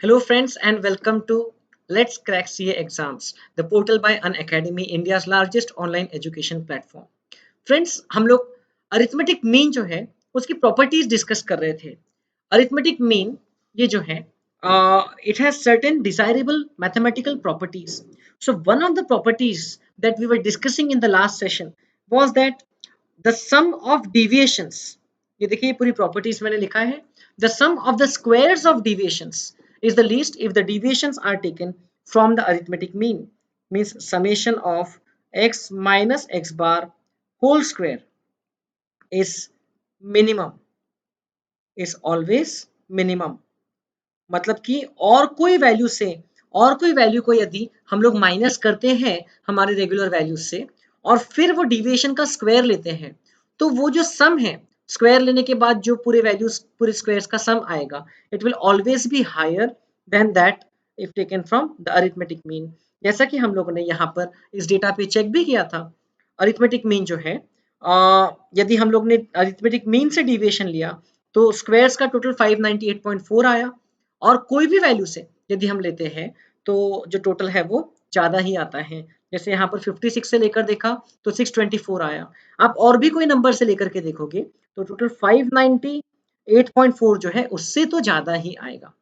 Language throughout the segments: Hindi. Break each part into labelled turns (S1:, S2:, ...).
S1: Hello, friends, and welcome to Let's Crack CA Exams, the portal by Unacademy, India's largest online education platform. Friends हम लोग अरिथमेटिक मीन जो है उसकी प्रॉपर्टीज डिस्कस कर रहे थे। अरिथमेटिक मीन ये जो है it has certain desirable mathematical properties. So one of the properties that we were discussing in the last session was that the sum of deviations, ये देखिए पूरी प्रॉपर्टीज मैंने लिखा है। The sum of the squares of deviations is the least if the deviations are taken from the arithmetic mean, means summation of x minus x bar whole square is minimum, is always minimum। मतलब कि और कोई वैल्यू को यदि हम लोग माइनस करते हैं हमारे रेगुलर वैल्यू से और फिर वो डिविएशन का स्क्वायर लेते हैं, तो वो जो सम है स्क्वायर लेने के बाद जो पूरे वैल्यूज पूरे स्क्वायर्स का सम आएगा, it will always be higher than that if taken from the arithmetic mean. जैसा कि हम लोगों ने यहाँ पर इस डेटा पे चेक भी किया था। अरिथमेटिक मीन जो है यदि हम लोग ने अरिथमेटिक मीन से डिविएशन लिया तो स्क्वायर्स का टोटल 598.4 आया, और कोई भी वैल्यू से यदि हम लेते हैं तो जो टोटल है वो ज्यादा ही आता है। जैसे यहाँ पर 56 से लेकर देखा तो 624 आया। आप और भी कोई नंबर से लेकर के देखोगे तो टोटल 598.4 जो है उससे तो ज्यादा ही आएगा।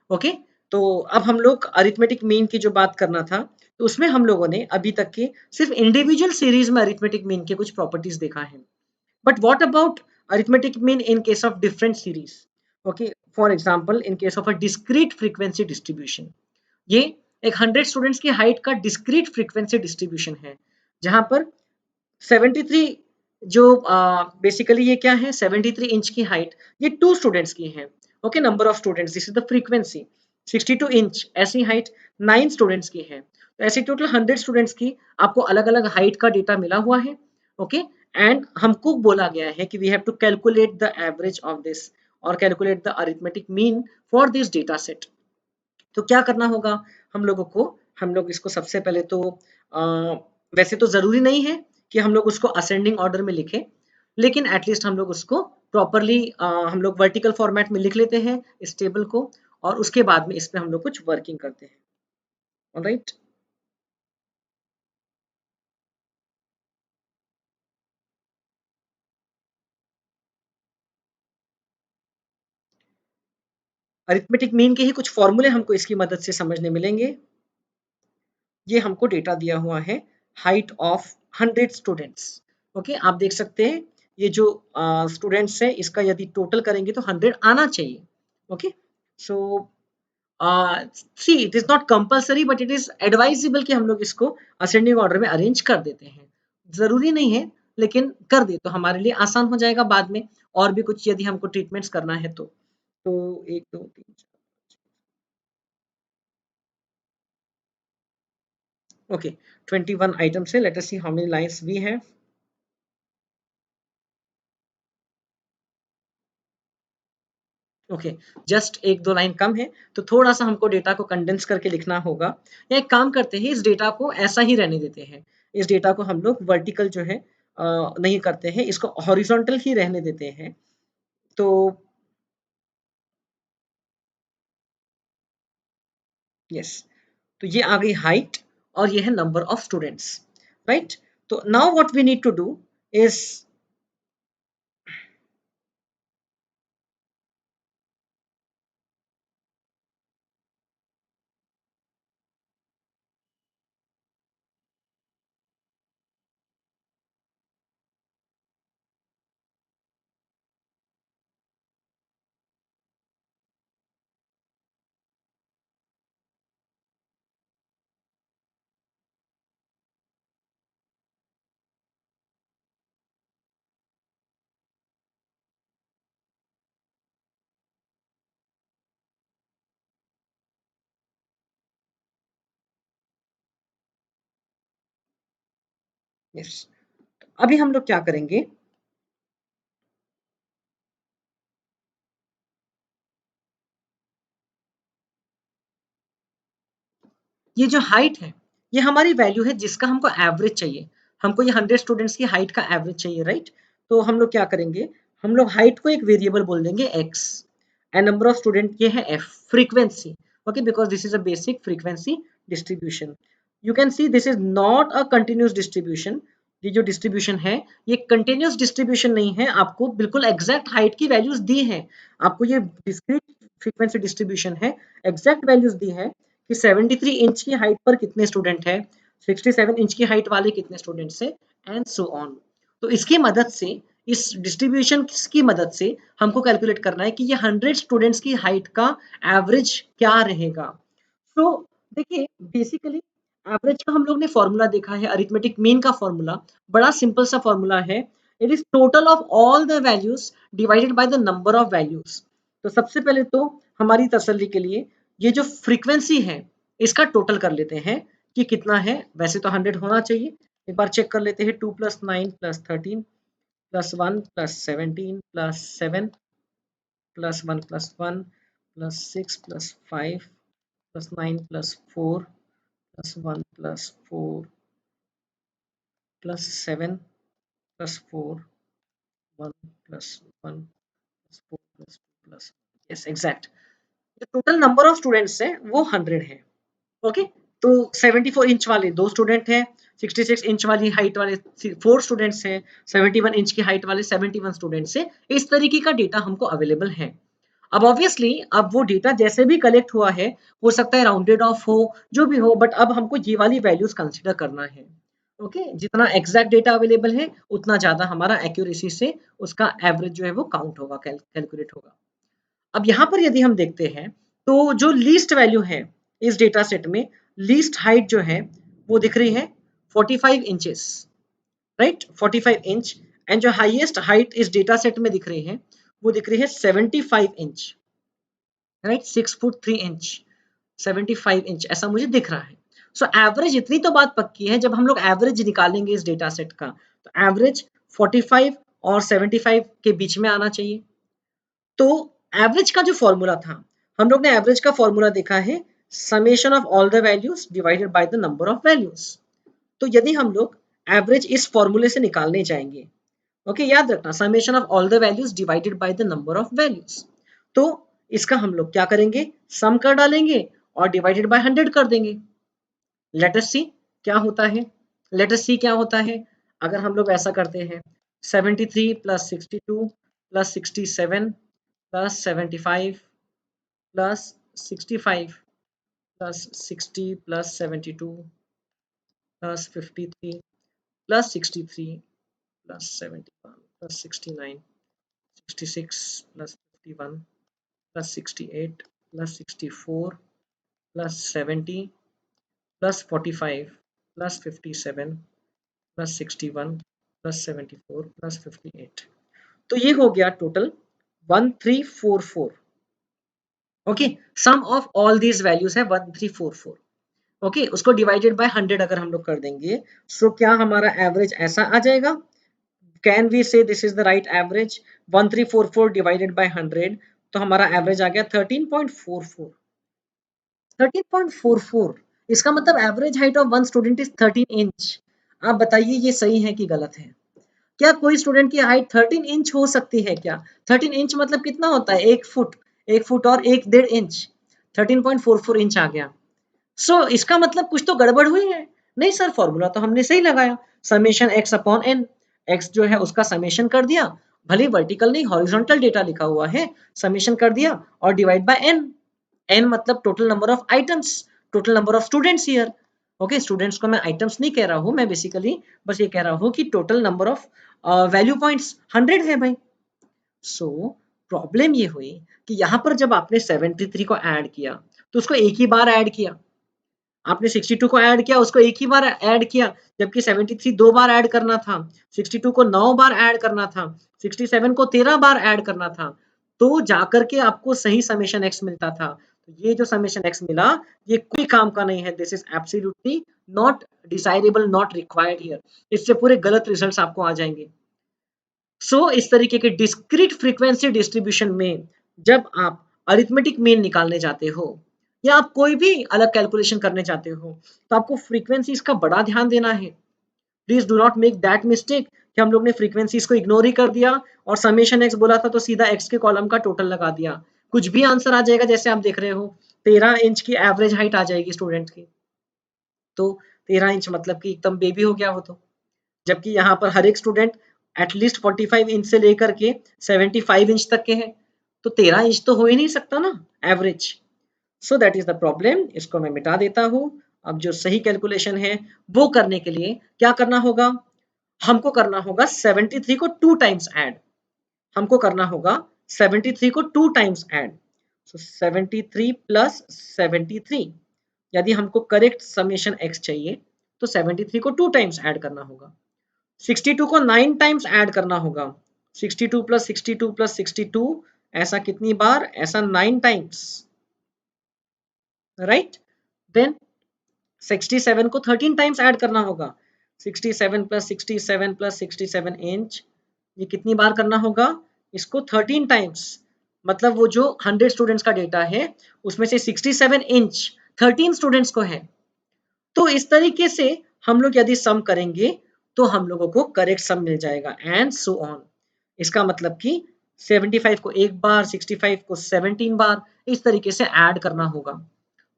S1: ओके, तो अब हम लोग अरिथमेटिक मीन की जो बात करना था तो उसमें हम लोगों ने अभी तक के सिर्फ इंडिविजुअल सीरीज में अरिथमेटिक मीन के कुछ प्रॉपर्टीज देखा है। But what about arithmetic mean in case of different series? Okay, for example, in case of a discrete frequency distribution, ये एक 100 स्टूडेंट्स की हाइट का डिस्क्रीट फ्रीक्वेंसी डिस्ट्रीब्यूशन है, जहां पर 73 जो बेसिकली ये क्या है 73 इंच की हाइट, ये 2 स्टूडेंट्स की है। Okay, number of students this is the frequency. 62 inch ऐसी हाइट 9 स्टूडेंट्स की है, तो ऐसे टोटल 100 स्टूडेंट्स की आपको अलग अलग हाइट का डेटा मिला हुआ है। ओके, एंड हमको बोला गया है कि we have to calculate the average of this और calculate the arithmetic mean for this data set. तो क्या करना होगा हम लोगों को, हम लोग इसको सबसे पहले तो वैसे तो जरूरी नहीं है कि हम लोग उसको असेंडिंग ऑर्डर में लिखें, लेकिन एटलीस्ट हम लोग उसको प्रॉपरली हम लोग वर्टिकल फॉर्मेट में लिख लेते हैं इस टेबल को, और उसके बाद में इस पे हम लोग कुछ वर्किंग करते हैं। ऑलराइट, अरिथमेटिक मीन के ही कुछ फॉर्मूले हमको इसकी मदद से समझने मिलेंगे। ये हमको डेटा दिया हुआ है हाइट ऑफ 100 स्टूडेंट्स। ओके, आप देख सकते हैं ये जो स्टूडेंट्स है इसका यदि टोटल करेंगे तो 100 आना चाहिए। Okay, so see it is not compulsory but it is advisable कि हम लोग इसको असेंडिंग ऑर्डर में अरेंज कर देते हैं। जरूरी नहीं है, लेकिन कर दे तो हमारे लिए आसान हो जाएगा बाद में और भी कुछ यदि हमको ट्रीटमेंट्स करना है तो 1 2 3 4। ओके, 21 आइटम्स है। Let us see how many lines we have. Okay, just 1 2 line कम है, तो थोड़ा सा हमको डेटा को कंडेंस करके लिखना होगा, या एक काम करते हैं इस डेटा को ऐसा ही रहने देते हैं। इस डेटा को हम लोग वर्टिकल जो है नहीं करते हैं, इसको हॉरिजॉन्टल ही रहने देते हैं। तो यस, तो ये आ गई हाइट और ये है नंबर ऑफ स्टूडेंट्स। राइट, तो now what we need to do is, yes, अभी हम लोग क्या करेंगे, ये जो हाइट है ये हमारी वैल्यू है जिसका हमको एवरेज चाहिए। हमको ये 100 स्टूडेंट्स की हाइट का एवरेज चाहिए, राइट। तो हम लोग क्या करेंगे, हम लोग हाइट को एक वेरिएबल बोल देंगे x, and number of student ये है F, frequency, okay, because this is a basic frequency distribution. You can see this is not a continuous distribution. ये जो डिस्ट्रीब्यूशन है ये कंटिन्यूस डिस्ट्रीब्यूशन नहीं है, आपको बिल्कुल एग्जैक्ट हाइट की वैल्यूज दी है, आपको ये डिस्क्रीट फ्रीक्वेंसी डिस्ट्रीब्यूशन है, एग्जैक्ट वैल्यूज दी है कि 73 इंच की हाइट पर कितने स्टूडेंट है, 67 इंच की हाइट वाले कितने स्टूडेंट्स है, एंड सो ऑन। तो इसकी मदद से, इस डिस्ट्रीब्यूशन की मदद से हमको कैलकुलेट करना है कि ये 100 स्टूडेंट्स की हाइट का एवरेज क्या रहेगा। तो देखिए बेसिकली एवरेज का हम लोग ने फॉर्मूला देखा है, अरिथमेटिक मीन का फॉर्मूला बड़ा सिंपल सा फॉर्मूला है, it is total of all the values divided by the number of values. तो सबसे पहले तो हमारी तसल्ली के लिए ये जो फ्रीक्वेंसी है इसका टोटल कर लेते हैं कि कितना है, वैसे तो 100 होना चाहिए, एक बार चेक कर लेते हैं, 2 + 9 + 13 + 1 + 17 + 7 + 1 + 1 + 6 + 5 + 9 + 4 + 1 + 4 + 7 + 4 1 + 1 + 4 + 2 + यस एग्जैक्ट, जो टोटल नंबर ऑफ स्टूडेंट्स है वो 100 है, ओके। तो 74 इंच वाले 2 स्टूडेंट हैं, 66 इंच वाली हाइट वाले 4 स्टूडेंट्स हैं, 71 इंच की हाइट वाले 71 स्टूडेंट्स हैं। इस तरीके का डेटा हमको अवेलेबल है। अब ऑब्वियसली अब वो डेटा जैसे भी कलेक्ट हुआ है, हो सकता है राउंडेड ऑफ हो, जो भी हो, बट अब हमको ये वाली वैल्यूज कंसीडर करना है, ओके। जितना एग्जैक्ट डेटा अवेलेबल है उतना ज्यादा हमारा एक्यूरेसी से उसका एवरेज जो है वो काउंट होगा, कैलकुलेट होगा। अब यहाँ पर यदि हम देखते हैं तो जो लीस्ट वैल्यू है इस डेटा सेट में, लीस्ट हाइट जो है वो दिख रही है 45 इंचेस, राइट, 45 इंच। एंड जो हाईएस्ट हाइट इस डेटा सेट में दिख रही है वो दिख रही है 75 inch, right, 6 foot 3 inch, 75 inch ऐसा मुझे दिख रहा है। सो एवरेज इतनी तो बात पक्की है, जब हम लोग एवरेज निकालेंगे इस डेटा सेट का तो एवरेज 45 और 75 के बीच में आना चाहिए। तो एवरेज का जो फॉर्मूला था, हम लोग ने एवरेज का फॉर्मूला देखा है summation of all the values divided by the number of values. तो यदि हम लोग एवरेज इस फॉर्मूले से निकालने जाएंगे, ओके, याद रखना summation of all the values divided by the number of values, तो इसका हम लोग क्या करेंगे, सम कर डालेंगे और डिवाइडेड बाय 100 कर देंगे। लेट अस सी क्या होता है, लेट अस सी क्या होता है अगर हम लोग ऐसा करते हैं, 73 + 62 + 67 + 75 + 65 + 60 + 72 + 53 + 63 + 71 + 69 66 + 51 + 68 + 64 + 70 + 45 + 57 + 61 + 74 + 58। तो ये हो गया total 1344, okay. Sum of all these values है 1344, ओके। उसको डिवाइडेड बाय 100 अगर हम लोग कर देंगे, सो क्या हमारा एवरेज ऐसा आ जाएगा, कैन वी से this is the right average, 1344 divided by 100, तो हमारा एवरेज आ गया 13.44, 13.44। इसका मतलब average height of one student is 13 inch. आप बताइए ये सही है कि गलत है? क्या कोई स्टूडेंट की हाइट 13 इंच हो सकती है क्या? 13 इंच मतलब कितना होता है, 1 फुट, 1 फुट और 1 1/2 इंच, 13.44 इंच आ गया। इसका मतलब कुछ तो गड़बड़ हुई है। नहीं सर, फॉर्मूला तो हमने सही लगाया, summation x upon n, x जो है उसका समेशन कर दिया, भले वर्टिकल नहीं हॉरिजॉन्टल डेटा लिखा हुआ है, समेशन कर दिया और डिवाइड बाय n, n मतलब total number of items, total number of students here, okay. Students को मैं आइटम्स नहीं कह रहा हूं, मैं बेसिकली बस ये कह रहा हूं कि total number of value points 100 है भाई। सो प्रॉब्लम ये हुई कि यहाँ पर जब आपने 73 को ऐड किया तो उसको एक ही बार ऐड किया, आपने 62 को ऐड किया उसको एक ही बार ऐड किया, जबकि 73 दो बार ऐड करना था, 62 को 9 बार ऐड करना था, 67 को 13 बार ऐड करना था, तो जाकर के आपको सही समेशन एक्स मिलता था। तो ये जो समेशन एक्स मिला ये कोई काम का नहीं है, this is absolutely not desirable, not required here, इससे पूरे गलत रिजल्ट्स आपको आ जाएंगे। इस तरीके के डिस्क्रीट फ्रीक्वेंसी डिस्ट्रीब्यूशन में जब आप अरिथमेटिक मीन निकालने जाते हो या आप कोई भी अलग कैलकुलेशन करने जाते हो तो आपको फ्रीक्वेंसीज का बड़ा ध्यान देना है। Please do not make that mistake कि हम लोग ने फ्रीक्वेंसीज को इग्नोर ही कर दिया और समेशन एक्स बोला था तो सीधा एक्स के कॉलम का टोटल लगा दिया। कुछ भी आंसर आ जाएगा। जैसे आप देख रहे हो 13 इंच की एवरेज हाइट आ जाएगी स्टूडेंट की, तो 13 इंच मतलब कि एकदम बेबी हो गया वो तो। जबकि यहाँ पर हर एक स्टूडेंट एटलीस्ट 45 इंच से लेकर के 75 इंच तक के हैं, तो 13 इंच तो हो ही नहीं सकता ना average. So that is the problem. इसको मैं मिटा देता हूँ। अब जो सही कैलकुलेशन है वो करने के लिए क्या करना होगा, हमको करना होगा 73 को 2 टाइम्स ऐड। हमको करना होगा 73 को 2 टाइम्स ऐड। सो 73 प्लस 73, यदि हमको करेक्ट समेशन x चाहिए तो 73 को 2 टाइम्स ऐड करना होगा। 62 को 9 टाइम्स ऐड करना होगा। 62 प्लस 62 प्लस 62, ऐसा कितनी बार, ऐसा 9 टाइम्स, राइट। देन 67 को 13 टाइम्स ऐड करना होगा। 67 प्लस 67 प्लस 67 इंच, ये कितनी बार करना होगा, इसको 13 टाइम्स। मतलब वो जो 100 स्टूडेंट्स का डेटा है उसमें से 67 इंच 13 स्टूडेंट्स को है। तो इस तरीके से हम लोग यदि सम करेंगे तो हम लोगों को करेक्ट सम मिल जाएगा एंड सो ऑन। इसका मतलब कि 75 को एक बार, 65 को 17 बार, इस तरीके से ऐड करना होगा,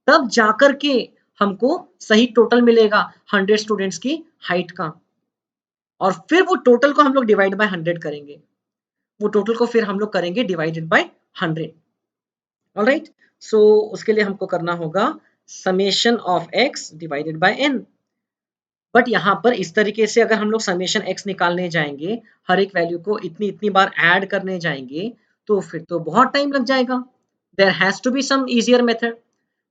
S1: तब जाकर के हमको सही टोटल मिलेगा 100 स्टूडेंट्स की हाइट का। और फिर वो टोटल को हम लोग डिवाइड बाय 100 करेंगे। वो टोटल को फिर हम लोग करेंगे डिवाइडेड बाय 100। ऑलराइट। सो उसके लिए हमको करना होगा summation of x divided by n। But यहाँ पर इस तरीके से अगर हम लोग समेशन x निकालने जाएंगे, हर एक वैल्यू को इतनी इतनी बार ऐड करने जाएंगे, तो फिर तो बहुत टाइम लग जाएगा। There has to be some easier method.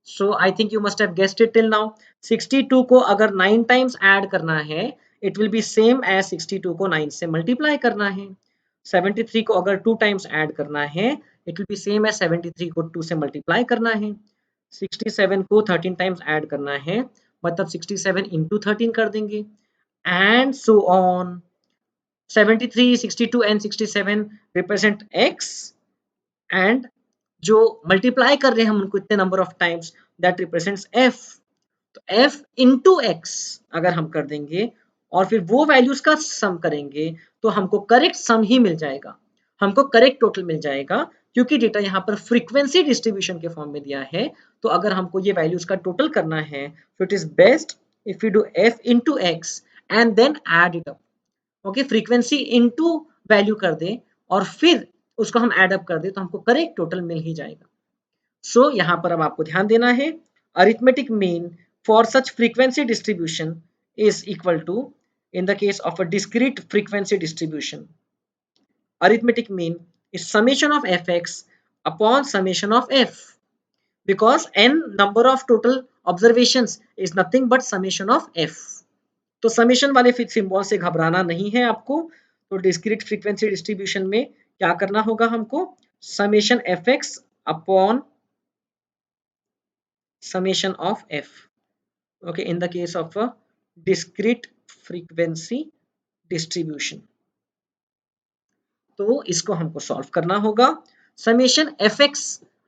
S1: So I think you must have guessed it till now. 62 को अगर 9 टाइम्स ऐड करना है, it will be same as 62 को 9 से मल्टीप्लाई करना है। 73 को अगर 2 टाइम्स ऐड करना है, it will be same as 73 को 2 से मल्टीप्लाई करना है। 67 को 13 टाइम्स ऐड करना है, मतलब 67 इंटू 13 कर देंगे and so on. 73, 62 and 67 represent x, and जो मल्टीप्लाई कर रहे हैं हम उनको इतने number of times, that represents f। तो f इंटू x अगर हम कर देंगे और फिर वो वैल्यूज का सम करेंगे तो हमको करेक्ट सम ही मिल जाएगा, हमको करेक्ट टोटल मिल जाएगा। क्योंकि डेटा यहाँ पर फ्रीक्वेंसी डिस्ट्रीब्यूशन के फॉर्म में दिया है, तो अगर हमको ये वैल्यूज का टोटल करना है तो it is best if you do f into x and then add it up. Okay, frequency into value कर दें और फिर उसको हम ऐड अप कर दें तो हमको करेक्ट टोटल मिल ही जाएगा। सो यहाँ पर अब आपको ध्यान देना है, arithmetic mean for such frequency distribution is equal to, in the case of a discrete frequency distribution, arithmetic mean is summation of fx upon summation of f, because n number of total observations is nothing but summation of f। तो समेशन वाले सिंबल से घबराना नहीं है आपको। तो डिस्क्रीट फ्रीक्वेंसी डिस्ट्रीब्यूशन में क्या करना होगा हमको, summation f x upon summation of F. Okay, in the case of a discrete frequency distribution, तो इसको हमको सॉल्व करना होगा। Summation f x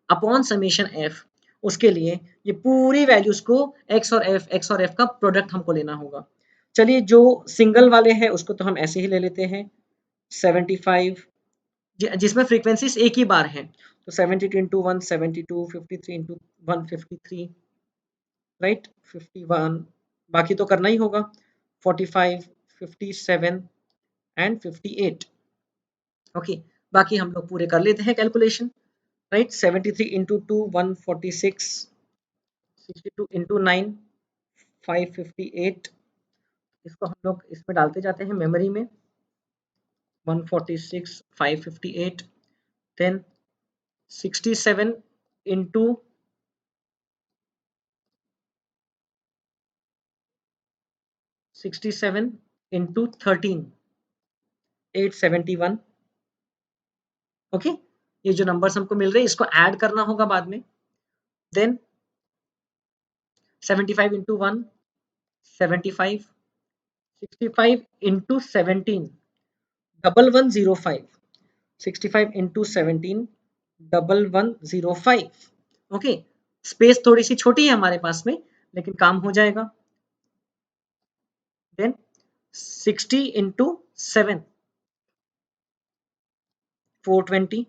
S1: upon summation F, उसके लिए ये पूरी वैल्यूज को एक्स और एफ का प्रोडक्ट हमको लेना होगा। चलिए, जो सिंगल वाले हैं उसको तो हम ऐसे ही ले लेते हैं। 75 जिसमें फ्रीक्वेंसीज एक ही बार हैं, तो 72 इंटू 1 72, 53 इंटू 1 53, राइट, 51, बाकी तो करना ही होगा, 45 57 एंड 58। ओके, बाकी हम लोग पूरे कर लेते हैं कैलकुलेशन, राइट। 73 into 2 146, 62 into 9 558। इसको हम लोग इसमें डालते जाते हैं मेमोरी में, 146 558, देन 67 इंटू 67 इंटू 13 871। ओके, ये जो नंबर्स हमको मिल रहे हैं इसको ऐड करना होगा बाद में। Then 75 into 1 75, 65 into 17 1105, 65 into 17 1105। Okay, space थोड़ी सी छोटी है हमारे पास में, लेकिन काम हो जाएगा। देन 60 इंटू 7 420,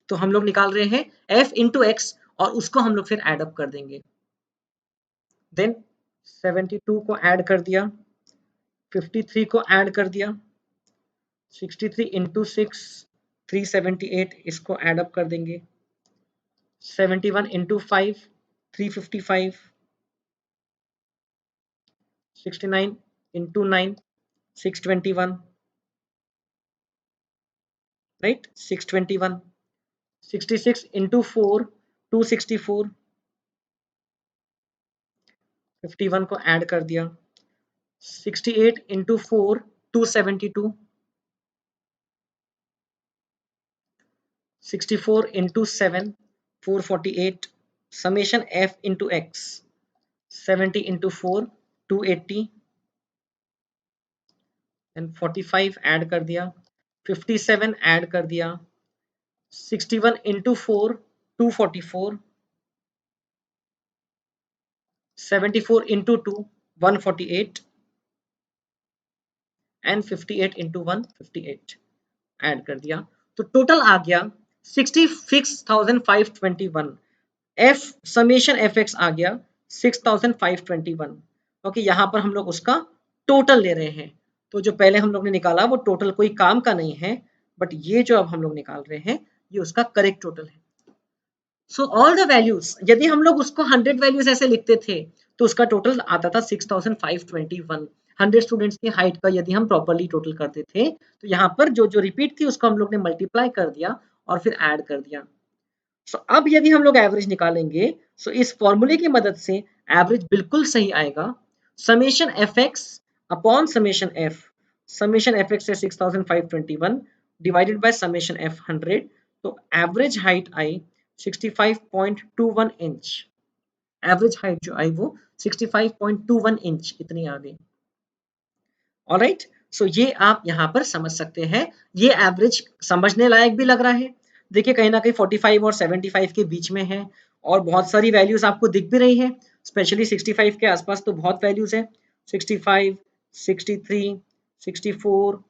S1: तो हम लोग निकाल रहे हैं f इंटू एक्स और उसको हम लोग फिर एड अप कर देंगे। देन 72 को ऐड कर दिया, 53 को ऐड कर दिया, 63 इंटू 6 378, इसको ऐड अप कर देंगे। 71 इंटू 5 355, 69 इंटू 9 621, राइट 621, 66 इंटू 4 264, 51 को ऐड कर दिया, 68 into 4 272, 64 into 7 448, summation f into x 70 into 4 280 and 45 add कर दिया, 57 ऐड कर दिया, 61 into 4 244, 74 into 2 148 and 58 into 1 58 add कर दिया। तो टोटल आ गया 66,521। एफ समेशन एफ एक्स आ गया 6,521। ओके, यहाँ पर हम लोग उसका टोटल ले रहे हैं। तो जो पहले हम लोग ने निकाला वो टोटल कोई काम का नहीं है, बट ये जो अब हम लोग निकाल रहे हैं ये उसका करेक्ट टोटल है। सो ऑल द वैल्यूज, यदि हम लोग उसको 100 वैल्यूज ऐसे लिखते थे तो उसका टोटल आता था 6,521। 100 स्टूडेंट्स की हाइट का यदि हम प्रॉपर्ली टोटल करते थे तो यहाँ पर जो जो रिपीट थी उसको हम लोग ने मल्टीप्लाई कर दिया और फिर ऐड कर दिया। सो अब यदि हम लोग एवरेज निकालेंगे सो इस फॉर्मूले की मदद से एवरेज बिल्कुल सही आएगा। Summation f x upon summation F, summation f x है 6,521 डिवाइडेड बाय समेशन एफ 100, तो average height I 65.21 inch. Average height जो आई वो 65.21 इंच इतनी आ गई। ऑलराइट, सो ये आप यहाँ पर समझ सकते हैं। ये एवरेज समझने लायक भी लग रहा है। देखिए कहीं ना कहीं 45 और 75 के बीच में है और बहुत सारी वैल्यूज आपको दिख भी रही है, स्पेशली 65 के आसपास तो बहुत वैल्यूज है। 65, 63, 64,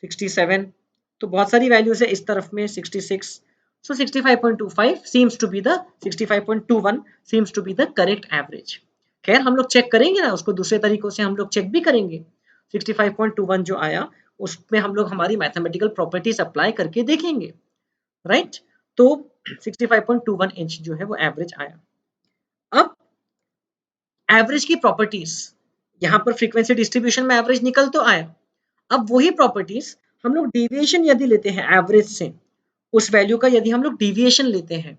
S1: 67, तो बहुत सारी वैल्यूज है इस तरफ में 66। So 65.25 seems to be the 65.21 seems to be the correct average. खैर हम लोग चेक करेंगे ना उसको, दूसरे तरीकों से हम लोग चेक भी करेंगे। 65.21 जो आया उसमें हम लोग हमारी मैथमेटिकल प्रॉपर्टीज अप्लाई करके देखेंगे, राइट। तो 65.21 इंच जो है वो एवरेज आया। अब एवरेज की प्रॉपर्टीज, यहाँ पर फ्रीक्वेंसी डिस्ट्रीब्यूशन में एवरेज निकल तो आया। अब वही प्रॉपर्टीज हम लोग डेविएशन यदि लेते हैं एवरेज से, उस वैल्यू का यदि हम लोग डेविएशन लेते हैं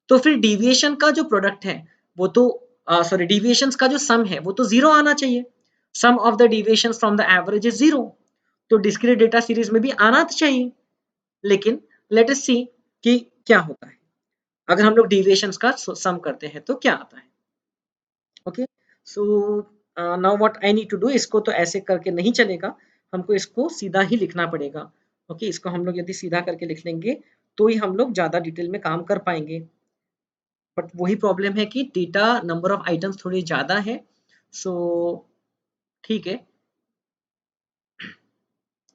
S1: तो फिर डेविएशन का जो प्रोडक्ट है वो तो सॉरी डेविएशंस का जो सम है वो तो जीरो आना चाहिए। Sum of the deviations from the average is zero, तो डिस्क्रीट डेटा सीरीज में भी आना चाहिए। लेकिन लेट अस सी कि क्या होता है अगर हम लोग डेविएशंस का सम करते हैं तो क्या आता है। Okay, so now what I need to do, इसको तो ऐसे करके नहीं चलेगा, हमको इसको सीधा ही लिखना पड़ेगा। ओके, इसको हम लोग यदि सीधा करके लिख लेंगे तो ही हम लोग ज्यादा डिटेल में काम कर पाएंगे। बट वही प्रॉब्लम है कि डेटा नंबर ऑफ आइटम्स थोड़ी ज्यादा है। सो ठीक है,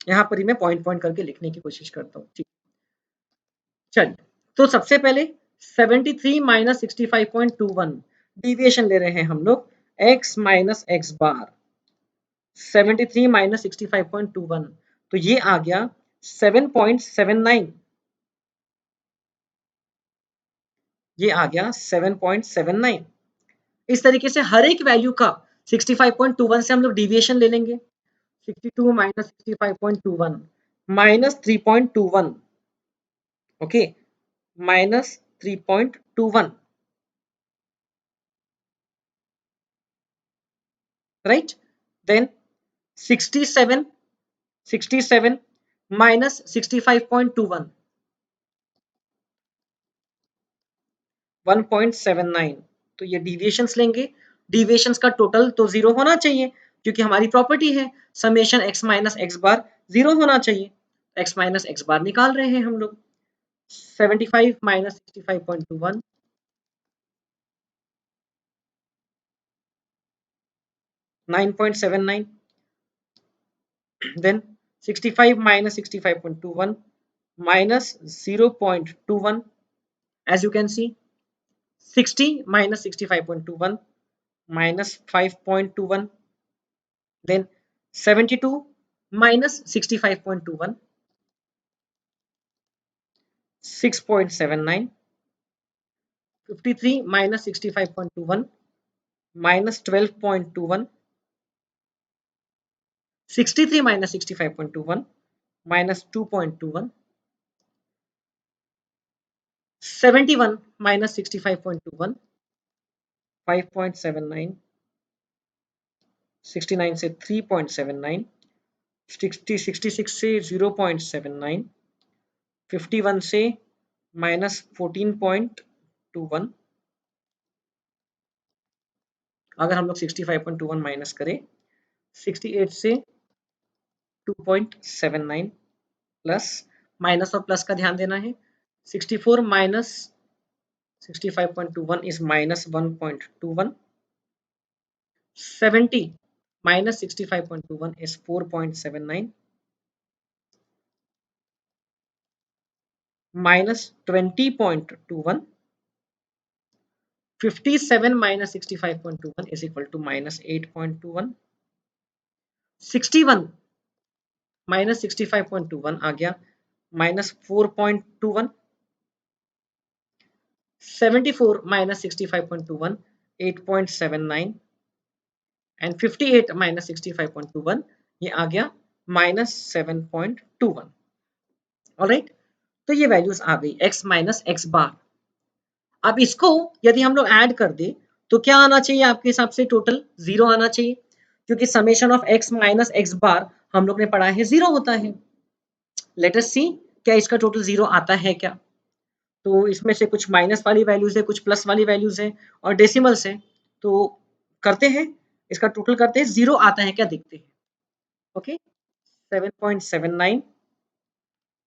S1: यहाँ पर ही मैं पॉइंट पॉइंट करके लिखने की कोशिश करता हूँ। ठीक, चलिए तो सबसे पहले 73 माइनस 65.21 डिविएशन ले रहे हैं हम लोग x माइनस एक्स बार। 73 माइनस 65.21 तो ये आ गया 7.79, ये आ गया 7.79। इस तरीके से हर एक वैल्यू का 65.21 से हम लोग डिविएशन ले लेंगे। 62 minus 65.21 minus 3.21, okay, minus 3.21, right? Then 67 minus 65.21 1.79, तो ये डिविएशंस लेंगे। डिविएशंस का टोटल तो जीरो होना चाहिए क्योंकि हमारी प्रॉपर्टी है समेशन x माइनस एक्स बार जीरो होना चाहिए। x माइनस एक्स बार निकाल रहे हैं हम लोग। 75 minus 65.21 9.79, then 65 minus 65.21 minus 0.21 as you can see 60 minus 65.21 minus 5.21, then 72 minus 65.21 6.79, 53 minus 65.21 minus 12.21, 63 minus 65.21 minus 2.21, 71 minus 65.21 5.79, 69 से 3.79, 66 से 0.79, 51 से माइनस 14.21, अगर हम लोग 65.21 माइनस करें 68 से 2.79 प्लस माइनस और प्लस का ध्यान देना है 64 minus 65.21 is minus 1.21, 70 minus 65.21 is 4.79, minus 20.21, 57 minus 65.21 is equal to minus 8.21, 61 minus 65.21 आ गया minus 4.21, 74 minus 65.21 8.79 and 58 minus 65.21 ये आ गया minus 7.21. ऑलराइट, तो ये वैल्यूज आ गई x माइनस एक्स बार. अब इसको यदि हम लोग ऐड कर दे तो क्या आना चाहिए आपके हिसाब से? टोटल 0 आना चाहिए, क्योंकि summation of x minus x bar हम लोग ने पढ़ा है 0 होता है. लेट अस सी क्या इसका टोटल 0 आता है क्या. तो इसमें से कुछ माइनस वाली वैल्यूज है, कुछ प्लस वाली वैल्यूज है और डेसिमल्स है. तो करते हैं, इसका टोटल करते हैं, 0 आता है क्या देखते हैं. ओके, 7.79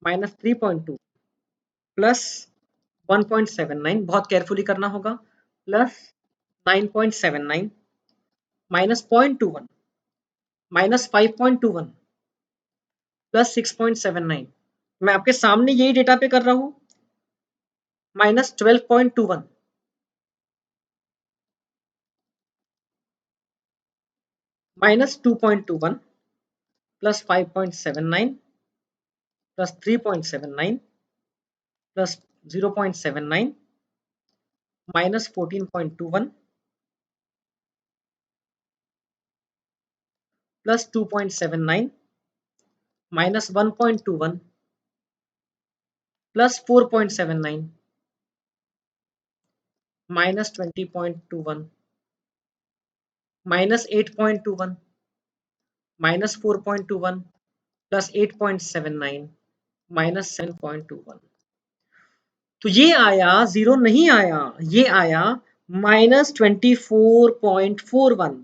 S1: माइनस 3.2 प्लस 1.79, बहुत केयरफुली करना होगा, प्लस 9.79 माइनस 0.21 माइनस 5.21 प्लस 6.79. मैं आपके सामने यही डेटा पे कर रहा हूं. Minus 12.21 minus 2.21 plus 5.79 plus 3.79 plus 0.79 minus 14.21 plus 2.79 minus 1.21 plus 4.79 minus 20.21 minus 8.21 minus 4.21 plus 8.79 minus 7.21. तो ये आया, 0 नहीं आया, ये आया माइनस 24.41.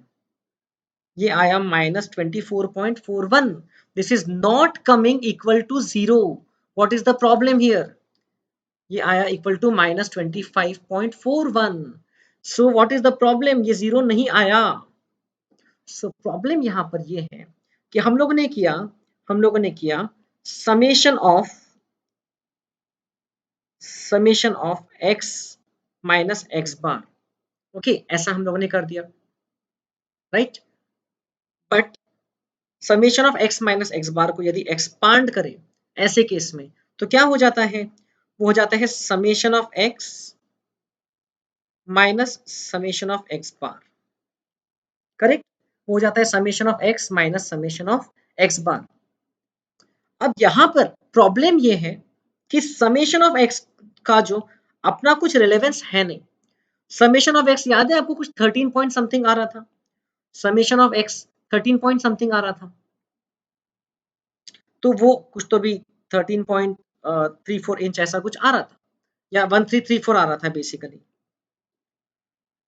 S1: ये आया minus 24.41. This is not coming equal to 0. What is the problem here? ये आया equal to minus 25.41. So what is the problem? ये 0 नहीं आया. सो प्रॉब्लम यहां पर ये है कि हम लोगों ने किया summation of x minus x bar. Okay, ऐसा हम लोगों ने कर दिया, right. But summation of x minus x bar को यदि एक्सपांड करें ऐसे केस में तो क्या हो जाता है? वो हो जाता है summation of x minus summation of x bar. Correct, हो जाता है summation of x minus summation of x bar. अब यहां पर प्रॉब्लम ये है कि समेशन ऑफ x का जो अपना कुछ रिलेवेंस है नहीं. समेशन ऑफ x याद है आपको, कुछ 13 पॉइंट समथिंग आ रहा था. Summation of x 13 point something आ रहा था. तो वो कुछ तो भी 13.34 इंच ऐसा कुछ आ रहा था, या 1334 आ रहा था basically.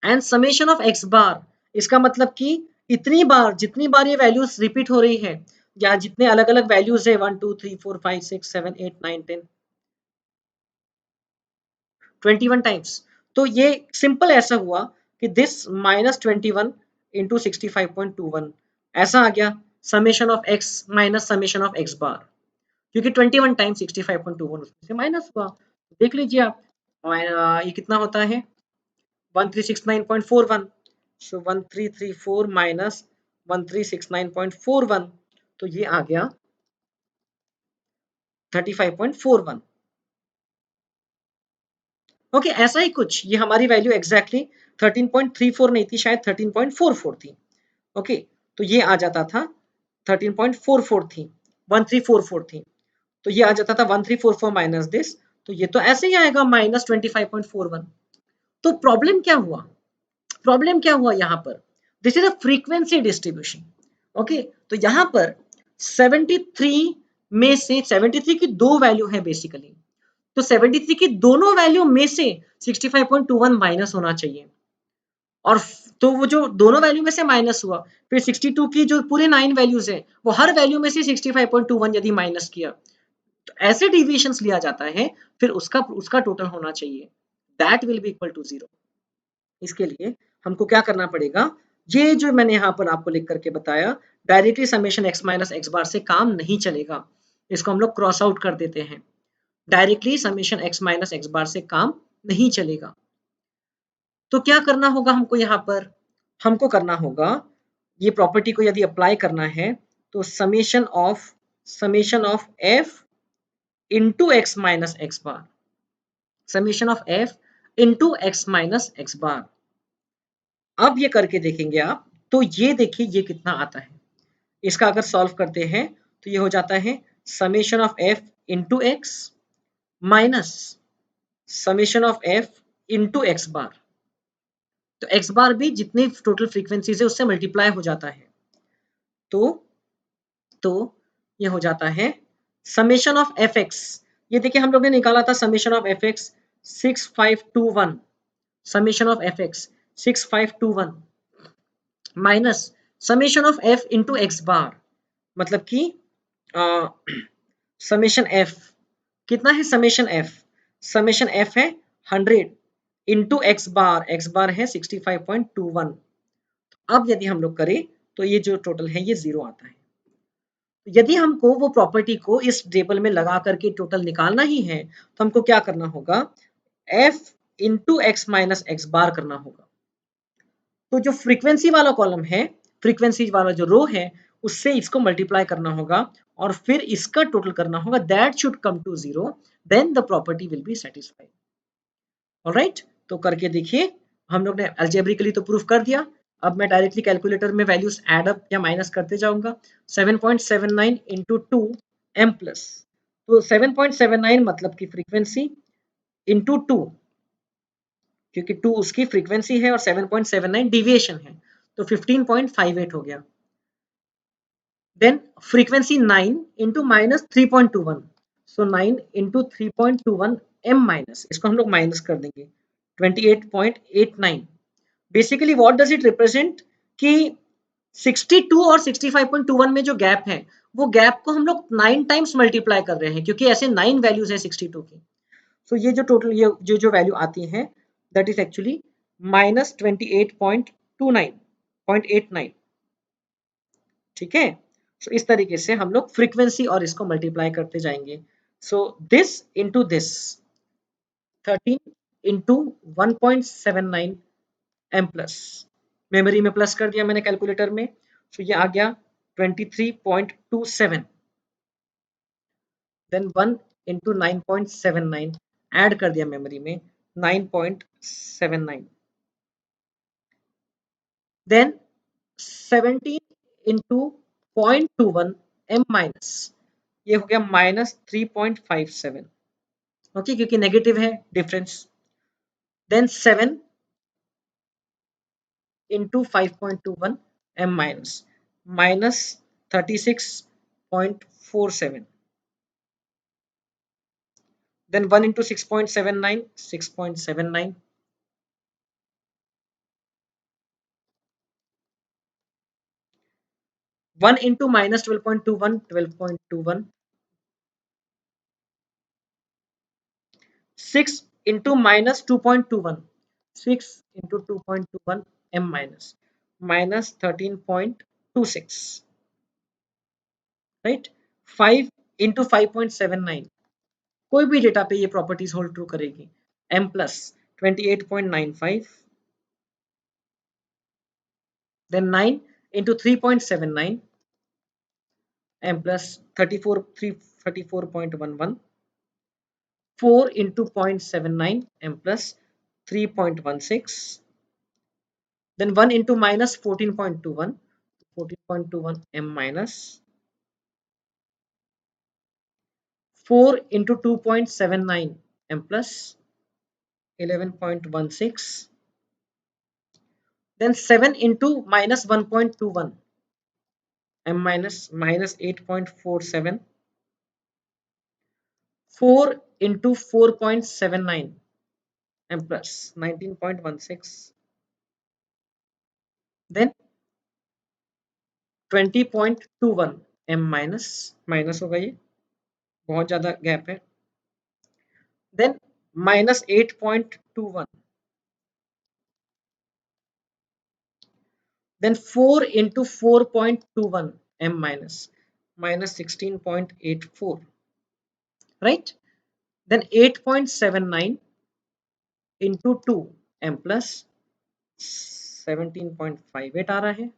S1: And summation of x बार, इसका मतलब कि इतनी बार, जितनी बार ये वैल्यूज रिपीट हो रही है, या जितने अलग अलग वैल्यूज है 1 2 3 4 5 6 7 8 9 10 21 टाइम्स. तो ये सिंपल ऐसा हुआ कि दिस माइनस 21 इंटू 65.21 ऐसा आ गया summation of x minus summation of x बार, क्योंकि 21 टाइम्स 65.21 उसमें से माइनस हुआ. देख लीजिए आप, ये कितना होता है 1369.41, सो 1334 माइनस 1369.41, तो ये आ गया 35.41। ओके ऐसा ही कुछ, ये हमारी वैल्यू एग्जैक्टली 13.34 नहीं थी, शायद 13.44 थी। ओके तो ये आ जाता था 13.44 थी, 1344 थी, तो ये आ जाता था 1344 माइनस दिस, तो ये तो ऐसे ही आएगा माइनस 25.41। तो प्रॉब्लम क्या हुआ यहाँ पर, this is a frequency distribution. Okay तो यहाँ पर 73 में से 73 की दो वैल्यू है बेसिकली, तो 73 की दोनों वैल्यू में से 65.21 माइनस होना चाहिए, और तो वो जो दोनों वैल्यू में से माइनस हुआ, फिर 62 की जो पूरे 9 वैल्यूज है वो हर वैल्यू में से 65.21 यदि माइनस किया, तो ऐसे डिविएशंस लिया जाता है, फिर उसका उसका टोटल होना चाहिए, that will be equal to 0। इसके लिए हमको क्या करना पड़ेगा, ये जो मैंने यहाँ पर आपको लिख करके बताया, directly summation x minus x bar से काम नहीं चलेगा, इसको हम लोग क्रॉस आउट कर देते हैं, directly summation x minus x bar से काम नहीं चलेगा। तो क्या करना होगा हमको यहाँ पर, हमको करना होगा ये प्रॉपर्टी को यदि अप्लाई करना है, तो summation of f into x minus x bar, summation of f into x minus x bar. अब ये करके देखेंगे आप, तो ये देखिए ये कितना आता है, इसका अगर सॉल्व करते हैं तो ये हो जाता है summation of f into x minus summation of f into x bar, तो एक्स बार भी जितनी टोटल फ्रीक्वेंसीज है उससे मल्टीप्लाई हो जाता है, तो तो ये हो जाता है समेशन ऑफ एफ एक्स, ये देखिए हम लोग ने निकाला था summation of f x 6521, summation of f x 6521 minus summation of f into x bar, मतलब कि समेशन एफ कितना है, समेशन एफ है 100 इंटू एक्स बार है 65.21। अब यदि हम लोग करें तो ये जो टोटल है ये 0 आता है। यदि हमको वो प्रॉपर्टी को इस टेबल में लगा करके टोटल निकालना ही है, तो हमको क्या करना होगा, f into x minus x bar करना होगा। तो जो फ्रीक्वेंसी वाला कॉलम है, फ्रीक्वेंसी वाला जो रो है, उससे इसको मल्टीप्लाई करना होगा और फिर इसका टोटल करना होगा, that should come to 0, then the property will be satisfied. Alright, तो करके देखिए, हम लोग ने अलजेब्रिकली तो प्रूफ कर दिया, अब मैं डायरेक्टली कैलकुलेटर में वैल्यूज ऐड अप या माइनस करते जाऊंगा। 7.79 इंटू 2 एम प्लस, तो 7.79 मतलब की फ्रीक्वेंसी इंटू 2, क्योंकि 2 उसकी फ्रीक्वेंसी है और 7.79 डिविएशन है, तो 15.58 हो गया। देन फ्रीक्वेंसी 9 इंटू माइनस 3.21, सो 9 इंटू 3.21 एम माइनस, इसको हम लोग माइनस कर देंगे 28.89। Basically what does it represent कि 62 और 65.21 में जो गैप है, वो गैप को हम लोग 9 टाइम्स मल्टीप्लाई कर रहे हैं, क्योंकि ऐसे 9 वैल्यूज है 62 की। सो ये जो टोटल ये जो वैल्यू आती है, दैट इज एक्चुअली माइनस 28.29.89। ठीक है, सो इस तरीके से हम लोग फ्रीक्वेंसी और इसको मल्टीप्लाई करते जाएंगे। So this into this 13 into 1.79 M plus, memory में प्लस कर दिया मैंने कैलकुलेटर में, तो ये आ गया 23.27, देन 1 इंटू 9.79 ऐड कर दिया मेमोरी में 9.79, देन 17 इंटू 0.21 एम माइनस, ये हो गया माइनस 3.57। ओके, क्योंकि नेगेटिव है difference, then 7 into 5.21 M minus minus 36.47, then 1 into 6.79 6.79, 1 into minus 12.21 12.21, 6 into minus 2.21 6 into 2.21 m minus minus 13.26, right, 5 into 5.79, कोई भी डेटा पे ये प्रॉपर्टीज होल्ड ट्रू करेगी, m plus 28.95, then 9 into 3.79 m plus 34.11, 4 into 0.79 m plus 3.16, then 1 into minus 14.21, 14.21 m minus 4 into 2.79 m plus 11.16, then 7 into minus 1.21 m minus 8.47, 4 into 4.79 m plus 19.16, then 20.21 m minus होगा, ये बहुत ज्यादा गैप है, then minus 8.21, then 4 into 4.21 m minus 16.84, right? Then 8.79 into 2 m plus 17.58 आ रहा है,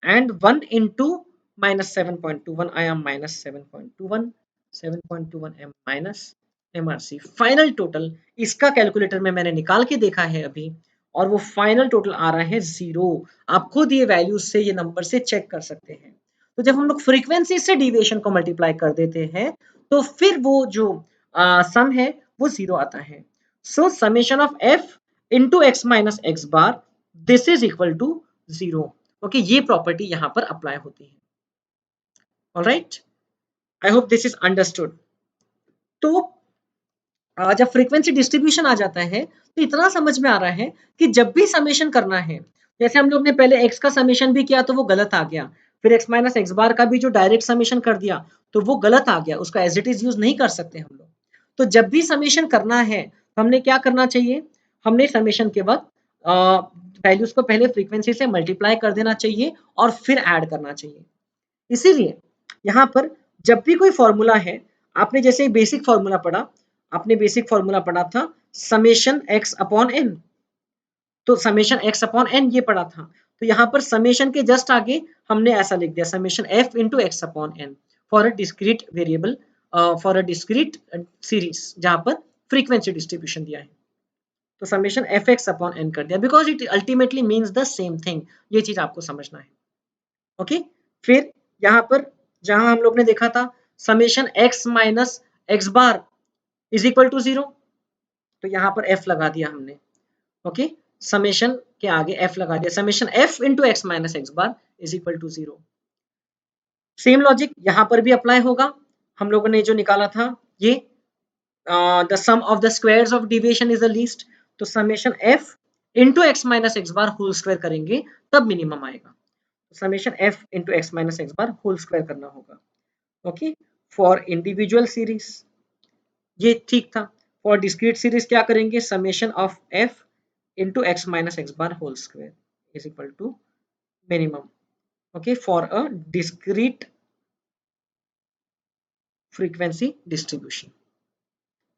S1: and 1 into minus 7.21, I am minus 7.21, 7.21 m minus MRC final total इसका कैलकुलेटर में मैंने निकाल के देखा है अभी, और वो फाइनल टोटल आ रहा है 0। आप खुद ये वैल्यूज से, ये नंबर से चेक कर सकते हैं। तो जब हम लोग फ्रीक्वेंसी से डिविएशन को मल्टीप्लाई कर देते हैं तो फिर वो जो सम है वो 0 आता है। So summation of f into x minus x bar, this is equal to 0। Okay, ये प्रॉपर्टी यहां पर अप्लाई होती है। Alright, I hope this is understood. तो जब फ्रीक्वेंसी डिस्ट्रीब्यूशन आ जाता है तो इतना समझ में आ रहा है कि जब भी समेशन करना है, जैसे हम लोग ने पहले x का समेशन भी किया तो वो गलत आ गया, फिर x माइनस एक्स बार का भी जो डायरेक्ट समेशन कर दिया तो वो गलत आ गया, उसका एज इट इज यूज नहीं कर सकते हम लोग। तो जब भी समेशन करना है हमने क्या करना चाहिए, हमने समेशन के वक्त वैल्यूज को पहले फ्रीक्वेंसी से मल्टीप्लाई कर देना चाहिए और फिर ऐड करना चाहिए। इसीलिए यहाँ पर जब भी कोई फॉर्मूला है, आपने जैसे बेसिक फॉर्मूला पढ़ा, आपने बेसिक फॉर्मूला पढ़ा था समेशन x अपॉन n, तो समेशन x अपॉन n ये पढ़ा था। तो यहाँ पर समेशन के जस्ट आगे हमने ऐसा लिख दिया summation f into x upon n for a discrete variable, for a discrete series जहाँ पर फ्रीक्वेंसी डिस्ट्रीब्यूशन दिया है, तो summation f x upon n कर दिया, because it ultimately means the same thing. ये चीज आपको समझना है। ओके, फिर यहाँ पर जहां हम लोग ने देखा था summation x minus x bar is equal to 0, तो यहाँ पर f लगा दिया हमने। ओके, समेशन के आगे f लगा दिया, summation f into x minus x bar is equal to 0। Same logic यहाँ पर भी अप्लाई होगा। हम लोगों ने जो निकाला था ये the sum of the squares of deviation is the least, तो summation f into x minus x bar whole square करेंगे तब मिनिमम आएगा, summation f into x minus x bar whole square करना होगा। ओके, फॉर इंडिविजुअल सीरीज ये ठीक था, फॉर डिस्क्रीट सीरीज क्या करेंगे, summation of f into x minus x bar whole square is equal to minimum. Okay, for a discrete frequency distribution.